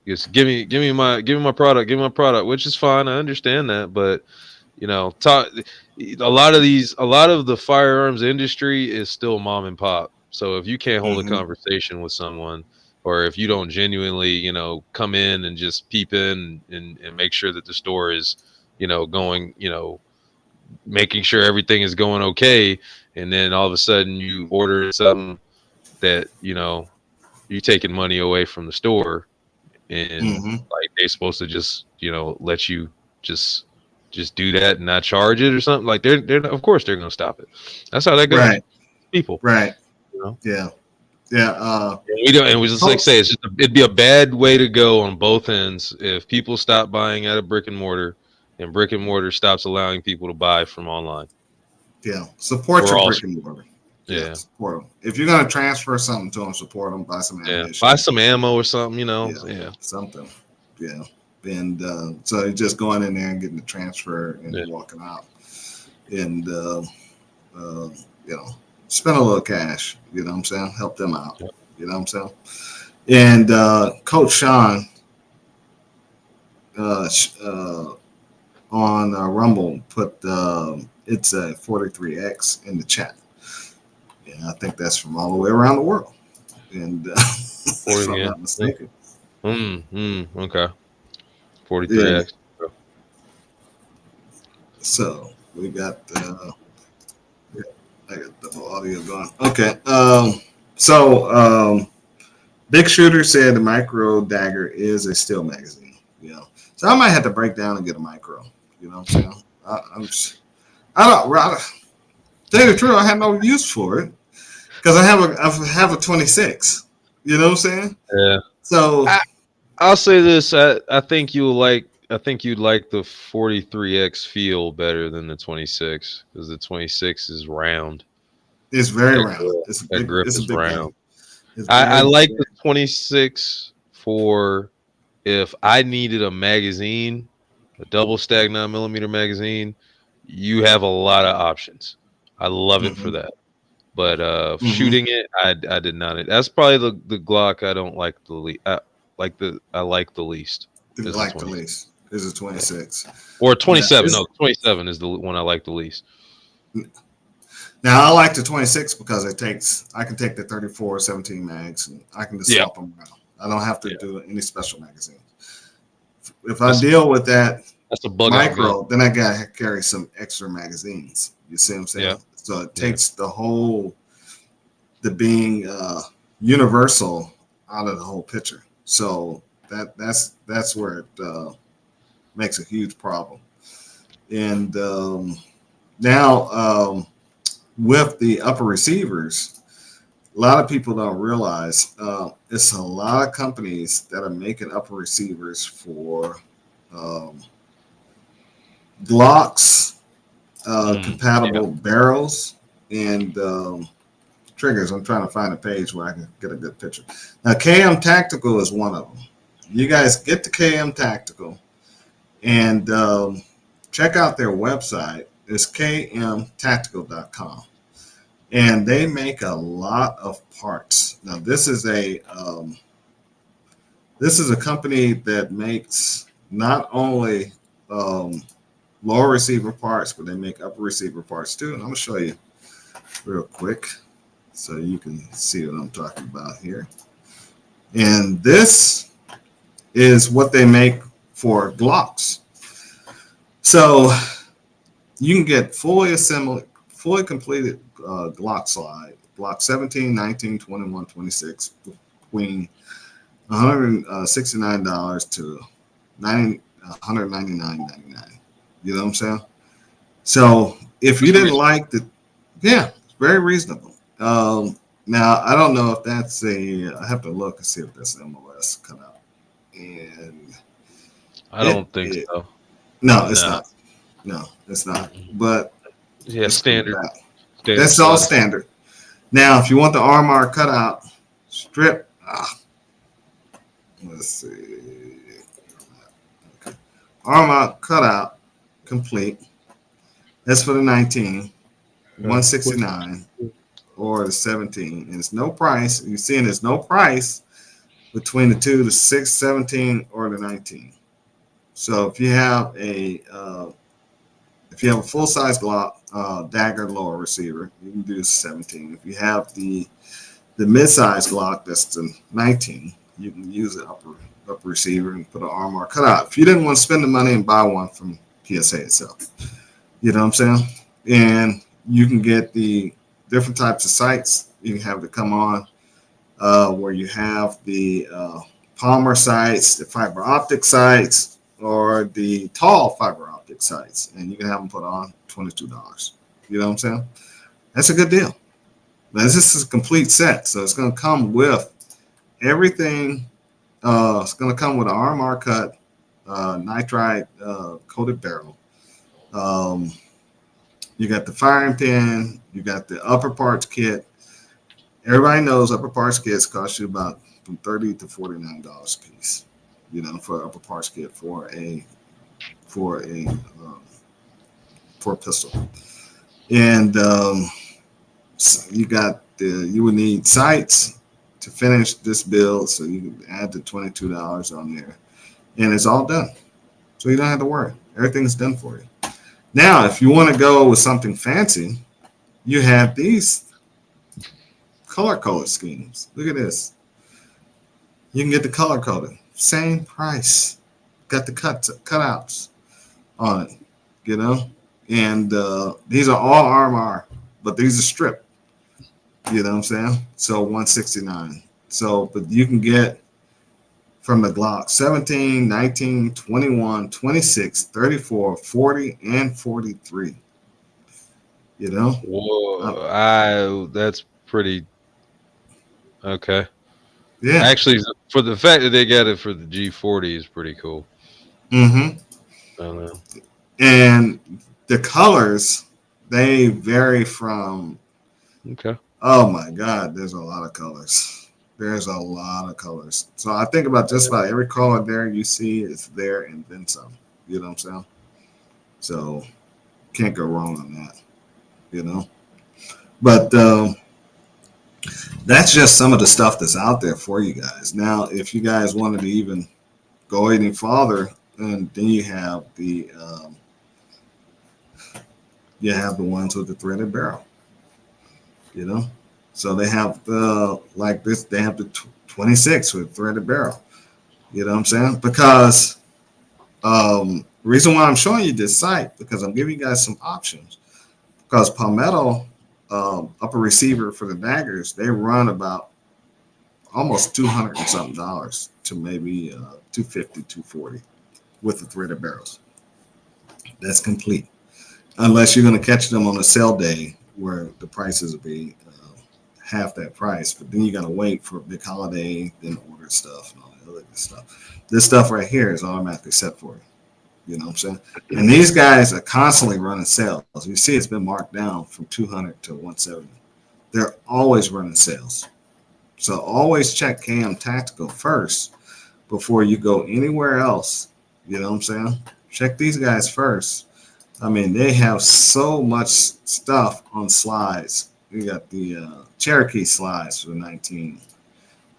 just give me my product, which is fine. I understand that, but talk a lot of the firearms industry is still mom and pop. So if you can't hold a Mm-hmm. conversation with someone, or if you don't genuinely, come in and just peep in and make sure that the store is, going, making sure everything is going okay, and then all of a sudden you order something that, you're taking money away from the store, and Mm-hmm. like they're supposed to just, let you just do that and not charge it or something. Like they're of course they're gonna stop it. That's how that goes. Right. People, Right. you know. Yeah. Yeah. And we don't, and we just like Coach. say it'd be a bad way to go on both ends if people stop buying out of brick and mortar, and brick and mortar stops allowing people to buy from online. Yeah. Support We're your all brick and mortar. Yeah. yeah. Support them. If you're gonna transfer something to them, support them. Buy some Yeah, buy ammunition. some ammo or something, Yeah. Yeah, Something. Yeah. And so you're just going in there and getting the transfer and yeah, walking out. And uh, you know, spend a little cash. You know what I'm saying? Help them out. yeah. You know what I'm saying? And Coach Sean uh, on Rumble put it's a 43X in the chat. Yeah, I think that's from all the way around the world. And if I'm Yeah. not mistaken. Okay. Yeah. 43X. So we got yeah, I got the audio going. Okay. So Big Shooter said the micro dagger is a steel magazine. You know, so I might have to break down and get a micro. You know what I'm saying? I don't. Tell you the truth, I have no use for it because I have a 26. You know what I'm saying? Yeah. So I'll say this. I think you'd like the 43X feel better than the 26, because the 26 is round. it's very That round. grip, It's a that big. grip It's a is big gun. round. It's I very. like the Very 26 for if I needed a magazine, a double stack 9mm magazine. You have a lot of options. I love it for mm-hmm, that. But mm-hmm. shooting it, I did not. That's probably the Glock I don't like the least. I like the least is the Like the 20. least is a Yeah. 26. Or Yeah. 27. No, 27 is the one I like the least. Now I like the 26 because I can take the 34 17 mags and I can just Yeah, swap them around. I don't have to yeah. do any special magazines. If I That's deal with that that's a bug out gun. micro, then I gotta carry some extra magazines. You see what I'm Yeah, saying? So it yeah. takes the being universal out of the whole picture. So that's where it makes a huge problem. And now with the upper receivers, a lot of people don't realize it's a lot of companies that are making upper receivers for um, Glocks, Yeah. compatible barrels, and triggers. I'm trying to find a page where I can get a good picture. Now, KM Tactical is one of them. You guys get the KM Tactical and check out their website. It's kmtactical.com. And they make a lot of parts. Now, this is a company that makes not only lower receiver parts, but they make upper receiver parts too. And I'm gonna show you real quick so you can see what I'm talking about here. And this is what they make for Glocks. So you can get fully assembled, fully completed Glock slide Block 17, 19, 21, 26, between $169 to $199.99. You know what I'm saying? So if you That's didn't reasonable. like the, yeah, it's very reasonable. Now I don't know if that's I have to look and see if that's MLS cutout. And I it, don't think it so. no, it's No. not. No, it's not. Mm-mm. But Yeah, it's coming standard back. standard That's all size. standard. Now, if you want the armor cutout strip, let's see, armor cutout complete. That's for the 19, What? 169, or the 17. And it's no price. You're seeing there's no price between the two, the 6, 17, or the 19. So if you have a full size Glock dagger lower receiver, you can do 17. If you have the mid size Glock, that's the 19. You can use the upper receiver and put an armor cutout. If you didn't want to spend the money and buy one from PSA itself, you know what I'm saying? And you can get the different types of sights. You can have to come on where you have the Palmer sights, the fiber optic sights, or the tall fiber optic sights, and you can have them put on $22. You know what I'm saying? That's a good deal. Now, this is a complete set, so it's going to come with everything. It's going to come with an RMR cut, nitride coated barrel. Um, you got the firing pin. You got the upper parts kit. Everybody knows upper parts kits cost you about from $30 to $49 a piece. You know, for upper parts kit for a for a pistol, and you would need sights to finish this build, so you can add the $22 on there, and it's all done. So you don't have to worry. Everything's done for you. Now, if you want to go with something fancy, you have these color code schemes. Look at this. You can get the color coded. Same price. Got the cutouts on it, you know? And these are all RMR, but these are stripped. You know what I'm saying? So 169. So, but you can get from the Glock 17, 19, 21, 26, 34, 40, and 43. You know? Uh, Whoa, that's pretty okay. yeah. Actually, for the fact that they got it for the G40 is pretty cool. Mm-hmm. I don't know. And the colors, they vary from, Okay. oh my God, there's a lot of colors. There's a lot of colors. So I think about just about every color there you see is there and then some. You know what I'm saying? So can't go wrong on that, you know? But that's just some of the stuff that's out there for you guys. Now, if you guys wanted to even go any farther, and then you have the ones with the threaded barrel, you know. So they have the like this. They have the 26 with threaded barrel. You know what I'm saying? Because reason why I'm showing you this site because I'm giving you guys some options. Because Palmetto upper receiver for the daggers, they run about almost 200 and something dollars to maybe 250, 240 with the threaded barrels. That's complete. Unless you're going to catch them on a sale day where the prices will be half that price, but then you got to wait for a big holiday, then order stuff and all that other good stuff. This stuff right here is automatically set for you. You know what I'm saying? And these guys are constantly running sales. You see, it's been marked down from 200 to 170. They're always running sales. So always check KM Tactical first before you go anywhere else. You know what I'm saying? Check these guys first. I mean, they have so much stuff on slides. We got the Cherokee slides for the 19.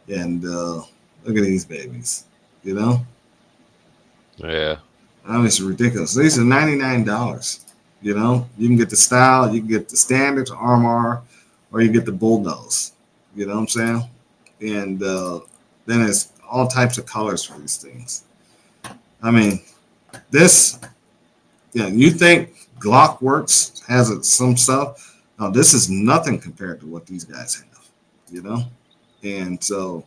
And look at these babies. You know? Yeah. I mean, it's ridiculous. These are $99. You know? You can get the style, you can get the standards, RMR, or you get the bulldoze. You know what I'm saying? And then there's all types of colors for these things. I mean, this, yeah, you think Glock Works has some stuff? This is nothing compared to what these guys have, you know? And so,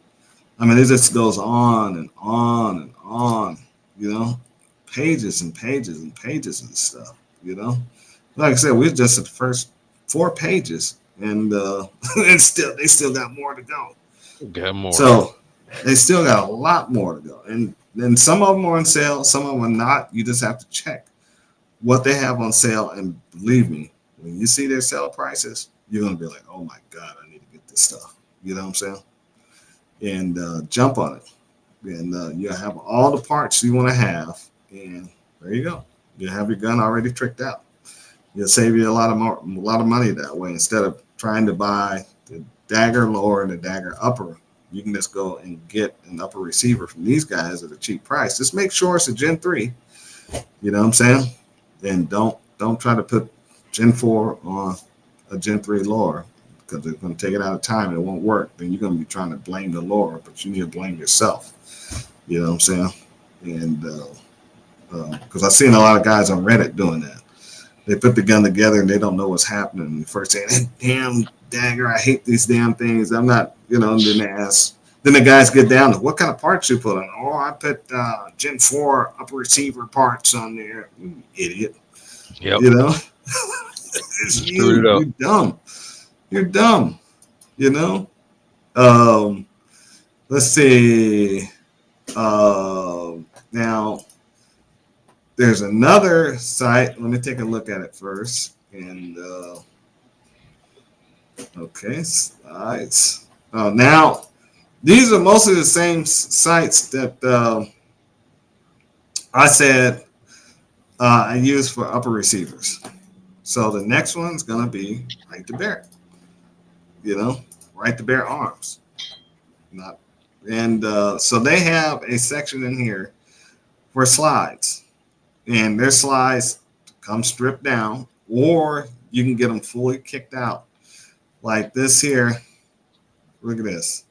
I mean, it just goes on and on and on, you know, pages and pages and pages and stuff, you know? Like I said, we're just at the first 4 pages, and and still they still got more to go. Got more. So they still got a lot more to go, and then some of them are on sale, some of them are not. You just have to check what they have on sale, and believe me, when you see their sale prices, you're gonna be like, "Oh my God, I need to get this stuff." You know what I'm saying? And jump on it, and you have all the parts you want to have, and there you go. You have your gun already tricked out. It'll save you a lot of money that way. Instead of trying to buy the dagger lower and the dagger upper, you can just go and get an upper receiver from these guys at a cheap price. Just make sure it's a Gen 3. You know what I'm saying? And don't try to put Gen 4 on a Gen 3 lower, because it's going to take it out of time and it won't work. Then you're going to be trying to blame the lower, but you need to blame yourself. You know what I'm saying? And because I've seen a lot of guys on Reddit doing that. They put the gun together and they don't know what's happening. And first saying, hey, damn dagger, I hate these damn things. I'm not, you know, and then they ask, then the guys get down to what kind of parts you put on. Oh, I put Gen 4 upper receiver parts on there. You idiot. Yep. You know? It's you. You're dumb. You're dumb. You know? Let's see. Now, there's another site. Let me take a look at it first. And okay, sites. Now, these are mostly the same sites that I said I use for upper receivers. So the next one's gonna be Right to Bear. You know, Right to Bear Arms. Not, and so they have a section in here for slides. And their slides come stripped down, or you can get them fully kicked out. Like this here. Look at this.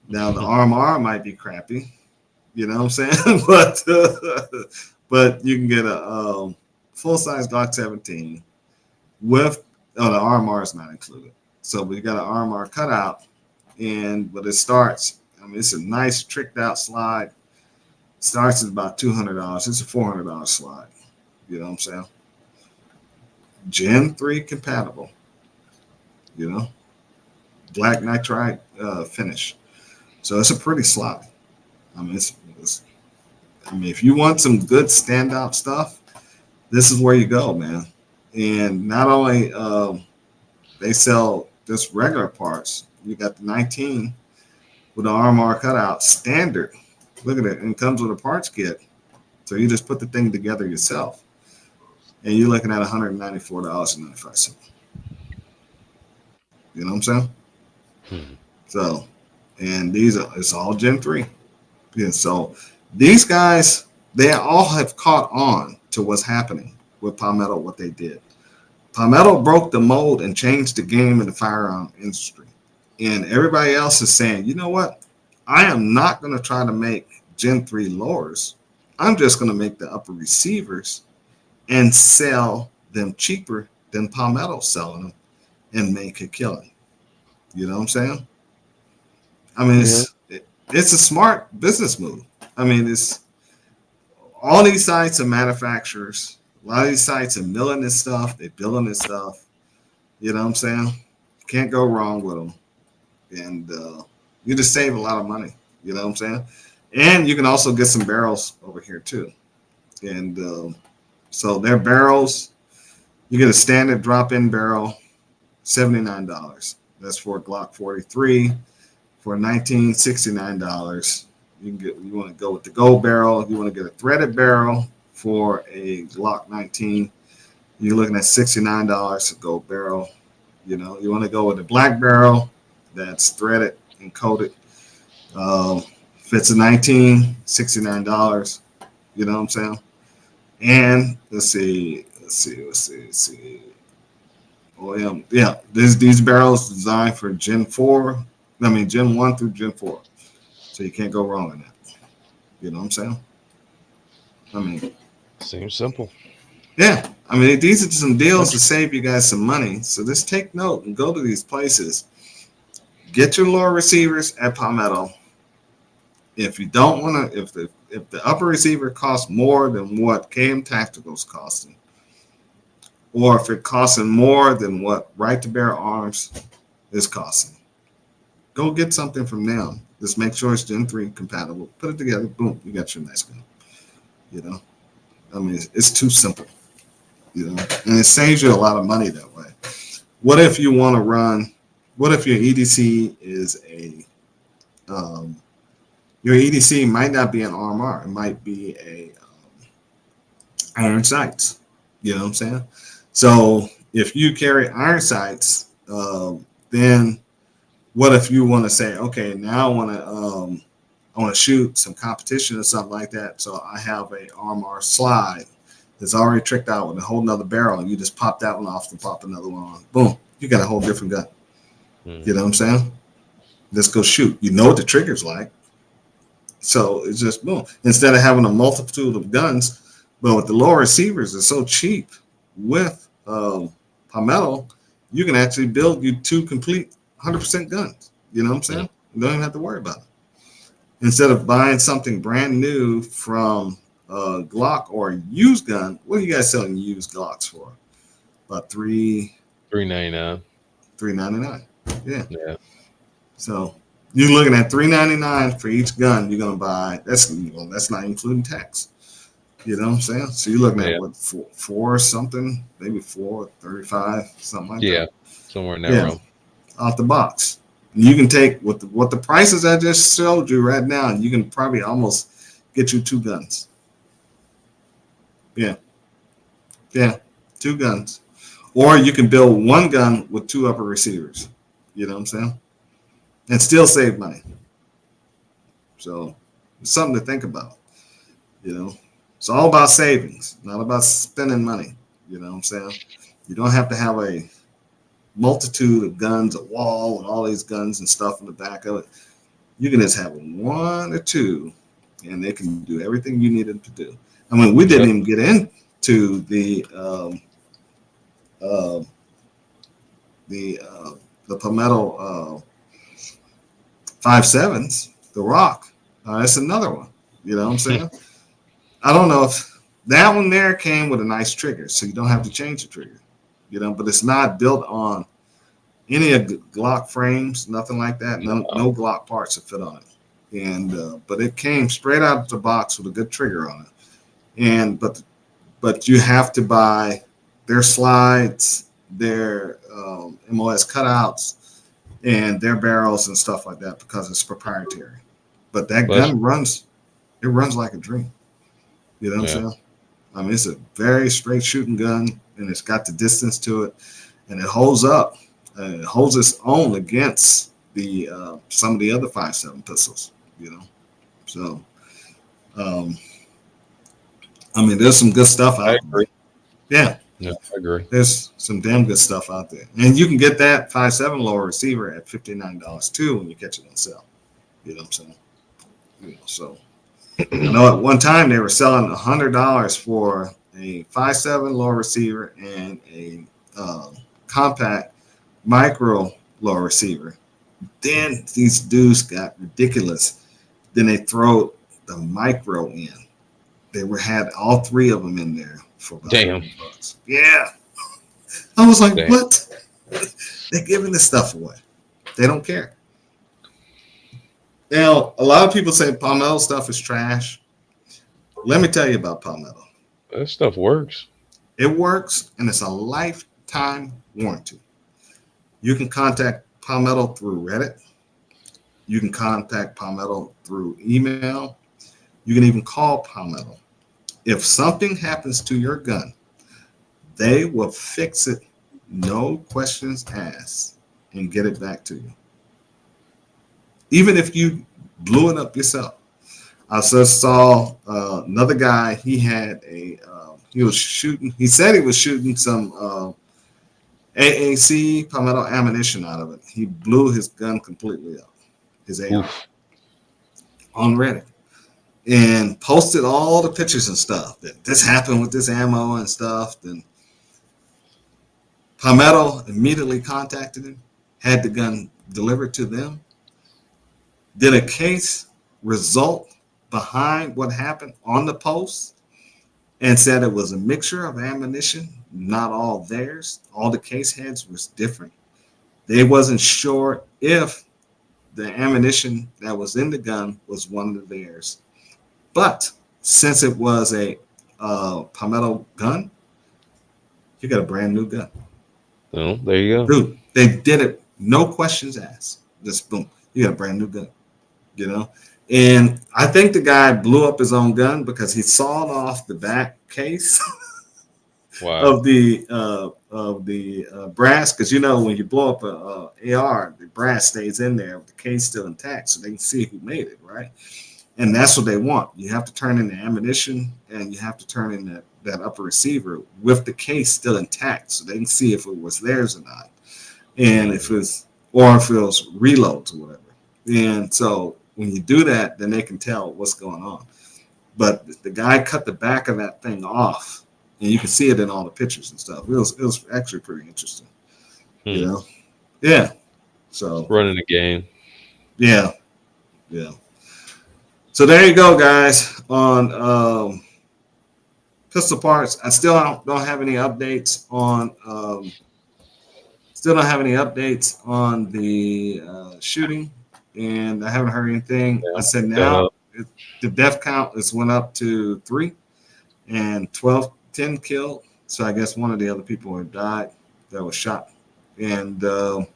Now the RMR might be crappy, you know what I'm saying? but you can get a full size Glock 17 with the RMR is not included. So we got an RMR cutout, but it starts. I mean, it's a nice tricked out slide. Starts at about $200. It's a $400 slide. You know what I'm saying? Gen 3 compatible. You know, black nitride finish. So it's a pretty slide. I mean, if you want some good standout stuff, this is where you go, man. And not only they sell just regular parts. You got the 19 with the RMR cutout standard. Look at it, and it comes with a parts kit. So you just put the thing together yourself. And you're looking at $194.95. You know what I'm saying? So, and it's all Gen 3. Yeah, so these guys, they all have caught on to what's happening with Palmetto, what they did. Palmetto broke the mold and changed the game in the firearm industry. And everybody else is saying, you know what? I am not going to try to make Gen 3 lowers. I'm just going to make the upper receivers and sell them cheaper than Palmetto selling them and make a killing. You know what I'm saying? I mean, it's a smart business move. I mean, it's all these sites are manufacturers. A lot of these sites are milling this stuff. They're building this stuff. You know what I'm saying? Can't go wrong with them. And you just save a lot of money. You know what I'm saying? And you can also get some barrels over here too. And so their barrels, you get a standard drop-in barrel, $79. That's for a Glock 43. For $1969, you want to go with the gold barrel. You want to get a threaded barrel for a Glock 19. You're looking at $69 a gold barrel. You know, you want to go with a black barrel that's threaded and coated. Fits a 19, $69. You know what I'm saying? And let's see. Oh yeah. These barrels designed for Gen 4. I mean Gen 1 through Gen 4. So you can't go wrong in that. You know what I'm saying? I mean, seems simple. Yeah. I mean, these are some deals to save you guys some money. So just take note and go to these places. Get your lower receivers at Palmetto. If you don't want to, if the upper receiver costs more than what KM Tactical's costing, or if it costing more than what Right to Bear Arms is costing, go get something from them. Just make sure it's Gen 3 compatible. Put it together. Boom, you got your nice gun. You know, I mean, it's too simple. You know, and it saves you a lot of money that way. What if you want to run? What if your EDC is your EDC might not be an RMR. It might be a iron sights. You know what I'm saying? So if you carry iron sights, then what if you want to say, okay, now I want to shoot some competition or something like that. So I have a RMR slide that's already tricked out with a whole nother barrel, and you just pop that one off and pop another one on. Boom, you got a whole different gun. You know what I'm saying? Just go shoot. You know what the trigger's like. So it's just boom. Instead of having a multitude of guns, but with the lower receivers, it's so cheap with Palmetto, you can actually build you 2 complete 100% guns. You know what I'm saying? You don't even have to worry about it. Instead of buying something brand new from Glock or a used gun, what are you guys selling used Glocks for? About $399. $399. Yeah. Yeah. So you're looking at $399 for each gun you're gonna buy. That's not including tax. You know what I'm saying? So you're looking at what four something, maybe $435, something like that. Yeah, somewhere in that realm. Off the box. And you can take what the prices I just showed you right now, you can probably almost get you 2 guns. Yeah. 2 guns. Or you can build 1 gun with 2 upper receivers. You know what I'm saying? And still save money. So it's something to think about. You know, it's all about savings, not about spending money. You know what I'm saying? You don't have to have a multitude of guns, a wall, and all these guns and stuff in the back of it. You can just have 1 or 2, and they can do everything you need them to do. I mean, we didn't even get into the Palmetto 5.7s, the Rock. That's another one. You know what I'm saying? I don't know if that one there came with a nice trigger, so you don't have to change the trigger. You know, but it's not built on any of the Glock frames, nothing like that. No Glock parts that fit on it. And but it came straight out of the box with a good trigger on it. And but you have to buy their slides, their MOS cutouts, and their barrels and stuff like that because it's proprietary. But that gun runs like a dream. You know what I'm saying? I mean, it's a very straight shooting gun, and it's got the distance to it, and it holds up. It holds its own against the some of the other 5.7 pistols. You know, so I mean, there's some good stuff out there. Yeah, I agree. There's some damn good stuff out there, and you can get that 5.7 lower receiver at $59 too when you catch it on sale. You know what I'm saying? You know, so. I know at one time they were selling $100 for a 5.7 lower receiver and a compact micro lower receiver. Then these dudes got ridiculous. Then they throw the micro in. They had all 3 of them in there for about $100. Yeah. I was like, what? They're giving this stuff away. They don't care. Now, a lot of people say Palmetto stuff is trash. Let me tell you about Palmetto. That stuff works. It works, and it's a lifetime warranty. You can contact Palmetto through Reddit. You can contact Palmetto through email. You can even call Palmetto. If something happens to your gun, they will fix it, no questions asked, and get it back to you. Even if you blew it up yourself. I just saw another guy. He had he was shooting. He said he was shooting some AAC Palmetto ammunition out of it. He blew his gun completely up, his AR, on Reddit, and posted all the pictures and stuff that this happened with this ammo and stuff. And Palmetto immediately contacted him, had the gun delivered to them, did a case result behind what happened on the post, and said it was a mixture of ammunition, not all theirs. All the case heads was different. They wasn't sure if the ammunition that was in the gun was one of theirs. But since it was a Palmetto gun, you got a brand new gun. Oh, there you go. Dude, they did it, no questions asked. Just boom, you got a brand new gun. You know? And I think the guy blew up his own gun because he sawed off the back case Wow. of the brass. Because you know when you blow up a AR, the brass stays in there with the case still intact, so they can see who made it, right? And that's what they want. You have to turn in the ammunition, and you have to turn in that upper receiver with the case still intact, so they can see if it was theirs or not, and if it's or if it was reloads or whatever. And so when you do that, then they can tell what's going on. But the guy cut the back of that thing off, and you can see it in all the pictures and stuff. It was actually pretty interesting, you know. Yeah. So running a game. Yeah. So there you go, guys. On pistol parts, I still don't have any updates on. Still don't have any updates on the shooting, and I haven't heard anything. I said now the death count has went up to 3, and 10 killed. So I guess one of the other people had died that was shot, and it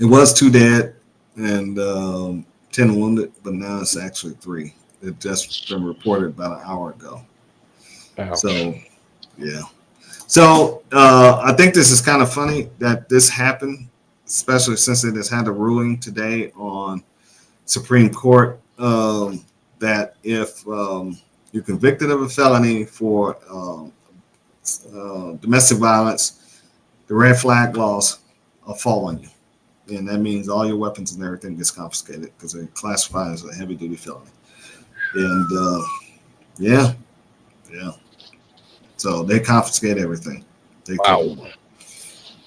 was 2 dead and 10 wounded, but now it's actually 3. It just been reported about an hour ago. Ouch. So, yeah. So I think this is kind of funny that this happened, especially since it has had a ruling today on Supreme Court that if you're convicted of a felony for domestic violence, the red flag laws fall on you. And that means all your weapons and everything gets confiscated because they're classified as a heavy duty felony. And yeah. So they confiscate everything. Wow.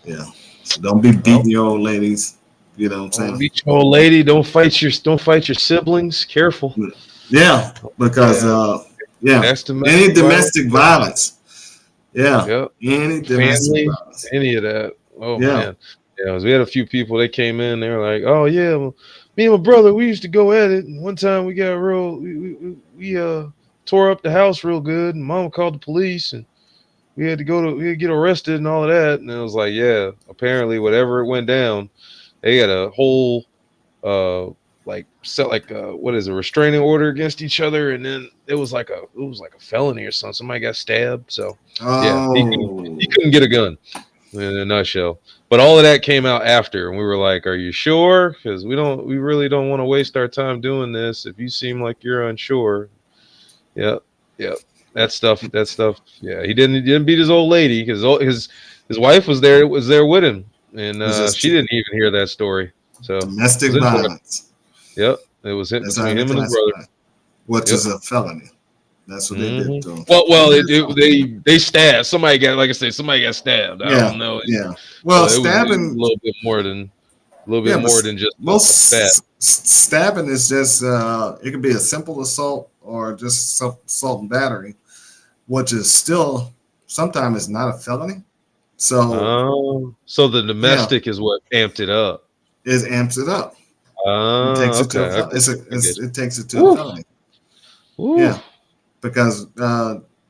Yeah. So don't be beating your old ladies. You know what I'm saying? Don't beat your old lady. Don't fight your siblings. Careful. Yeah, because any domestic violence. Yeah. Yep. Any domestic violence. Any of that. Oh man. Yeah, we had a few people. They came in. They were like, "Oh yeah, well, me and my brother, we used to go at it. And one time we got we tore up the house real good, and Mama called the police, and we had to get arrested and all of that." And it was like, yeah, apparently whatever it went down, they got a whole what is a restraining order against each other, and then it was like a felony or something. Somebody got stabbed, so yeah, he couldn't get a gun in a nutshell. But all of that came out after, and we were like, "Are you sure? Because we really don't want to waste our time doing this. If you seem like you're unsure." Yeah. That stuff. Yeah, he didn't beat his old lady because his wife was there with him, and she didn't even hear that story. So domestic violence. Yep, it was between him and his brother, which is a felony. That's what they did to him. Well, they stabbed somebody. Like I said, somebody got stabbed. I don't know. Yeah. Well, stabbing was a little bit more than just most stabbing is just it could be a simple assault or just assault and battery, which is still sometimes is not a felony. So the domestic is what amped it up. It amps it up. It takes it to a felony. It takes it to a felony. Yeah, because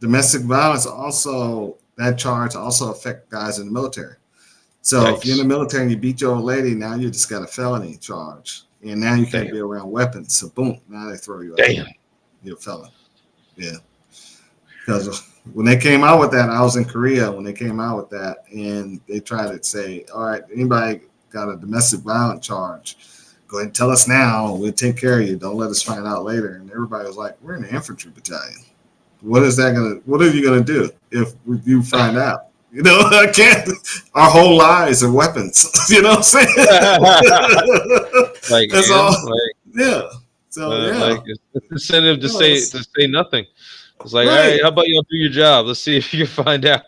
domestic violence that charge also affect guys in the military. So if you're in the military and you beat your old lady, now you just got a felony charge, and now you can't be around weapons. So boom, now they throw you out. Damn, you're a felon. Yeah, because when they came out with that, I was in Korea when they came out with that, and they tried to say, "All right, anybody got a domestic violence charge? Go ahead and tell us now. We'll take care of you. Don't let us find out later." And everybody was like, "We're in the infantry battalion. What are you gonna do if you find out?" You know, I can't. Our whole lives are weapons. You know what I'm saying? That's all. So it's incentive to say nothing. It's like, all right, how about y'all do your job? Let's see if you can find out.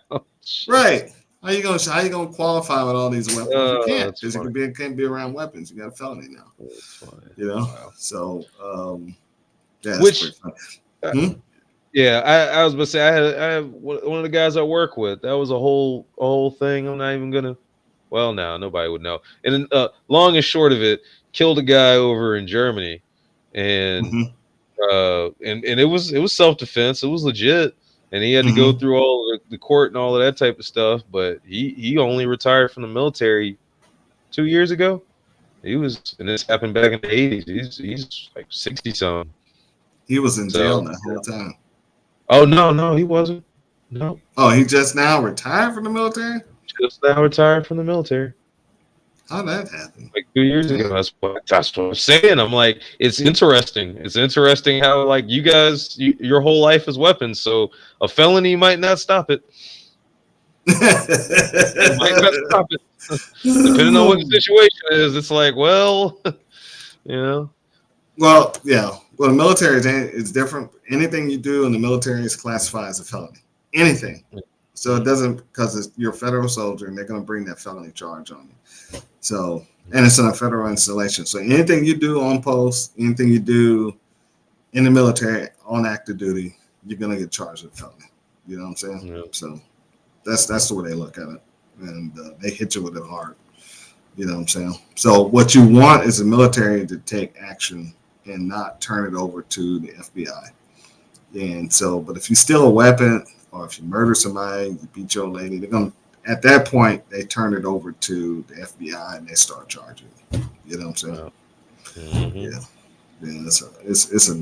Right. How you gonna qualify with all these weapons? You can't, That's because funny. you can't be around weapons. You got a felony now. That's funny. You know. Wow. So yeah, that's Which pretty funny. uh, Hmm? yeah, I was about to say I have one of the guys I work with. That was a whole thing. I'm not even gonna. Well, no, nobody would know. And then, long and short of it, killed a guy over in Germany, and Hmm. and it was self defense. It was legit, and he had to go Hmm. through all the court and all of that type of stuff. But he only retired from the military 2 years ago. He was, and this happened back in the 80s. He's like 60 something. He was in jail So, that whole time. oh no, he wasn't. No, Oh, he just now retired from the military? just now retired from the military. How'd that happen? Like 2 years ago. Damn. That's what I'm saying. I'm like, it's interesting. It's interesting how like you guys, your whole life is weapons. So a felony might not stop it. It might not stop it. Depending on what the situation is, it's like, well, you know. Well, yeah. Well, the military is different. Anything you do in the military is classified as a felony. Anything. So it doesn't, because you're a federal soldier and they're going to bring that felony charge on you. So, and it's in a federal installation. So anything you do on post, anything you do in the military on active duty, you're going to get charged with felony. You know what I'm saying? Yeah. So that's the way they look at it. And they hit you with it hard. You know what I'm saying? So what you want is the military to take action and not turn it over to the FBI. And so, but if you steal a weapon or if you murder somebody, you beat your old lady, they're going to, at that point, they turn it over to the FBI and they start charging. You know what I'm saying? Wow. Mm-hmm. Yeah. It's a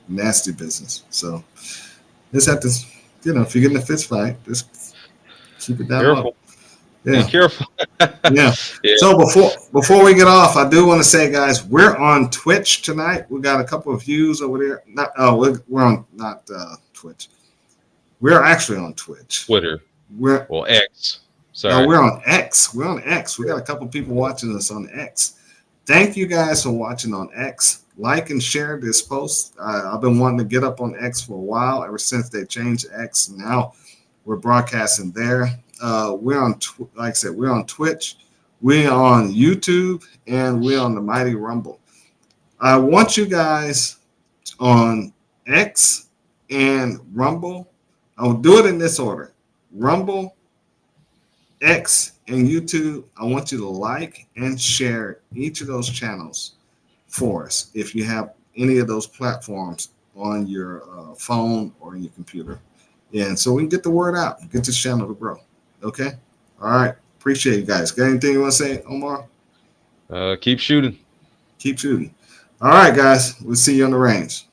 nasty business. So just have to, if you get in a fist fight, just keep it down low. Careful. Yeah. Be careful. Yeah. Yeah. So before we get off, I do want to say, guys, we're on Twitch tonight. We got a couple of views over there. We're on not Twitch. We're actually on Twitch. Twitter. Well, X. Sorry. No, we're on X. We're on X. We got a couple of people watching us on X. Thank you guys for watching on X. Like and share this post. I've been wanting to get up on X for a while, ever since they changed X. Now we're broadcasting there. We're on, like I said, we're on Twitch. We're on YouTube, and we're on the Mighty Rumble. I want you guys on X and Rumble. I'll do it in this order: Rumble, X, and YouTube. I want you to like and share each of those channels for us if you have any of those platforms on your phone or in your computer. And so we can get the word out, get this channel to grow. Okay? All right. Appreciate you guys. Got anything you want to say, Omar? Keep shooting. Keep shooting. All right, guys. We'll see you on the range.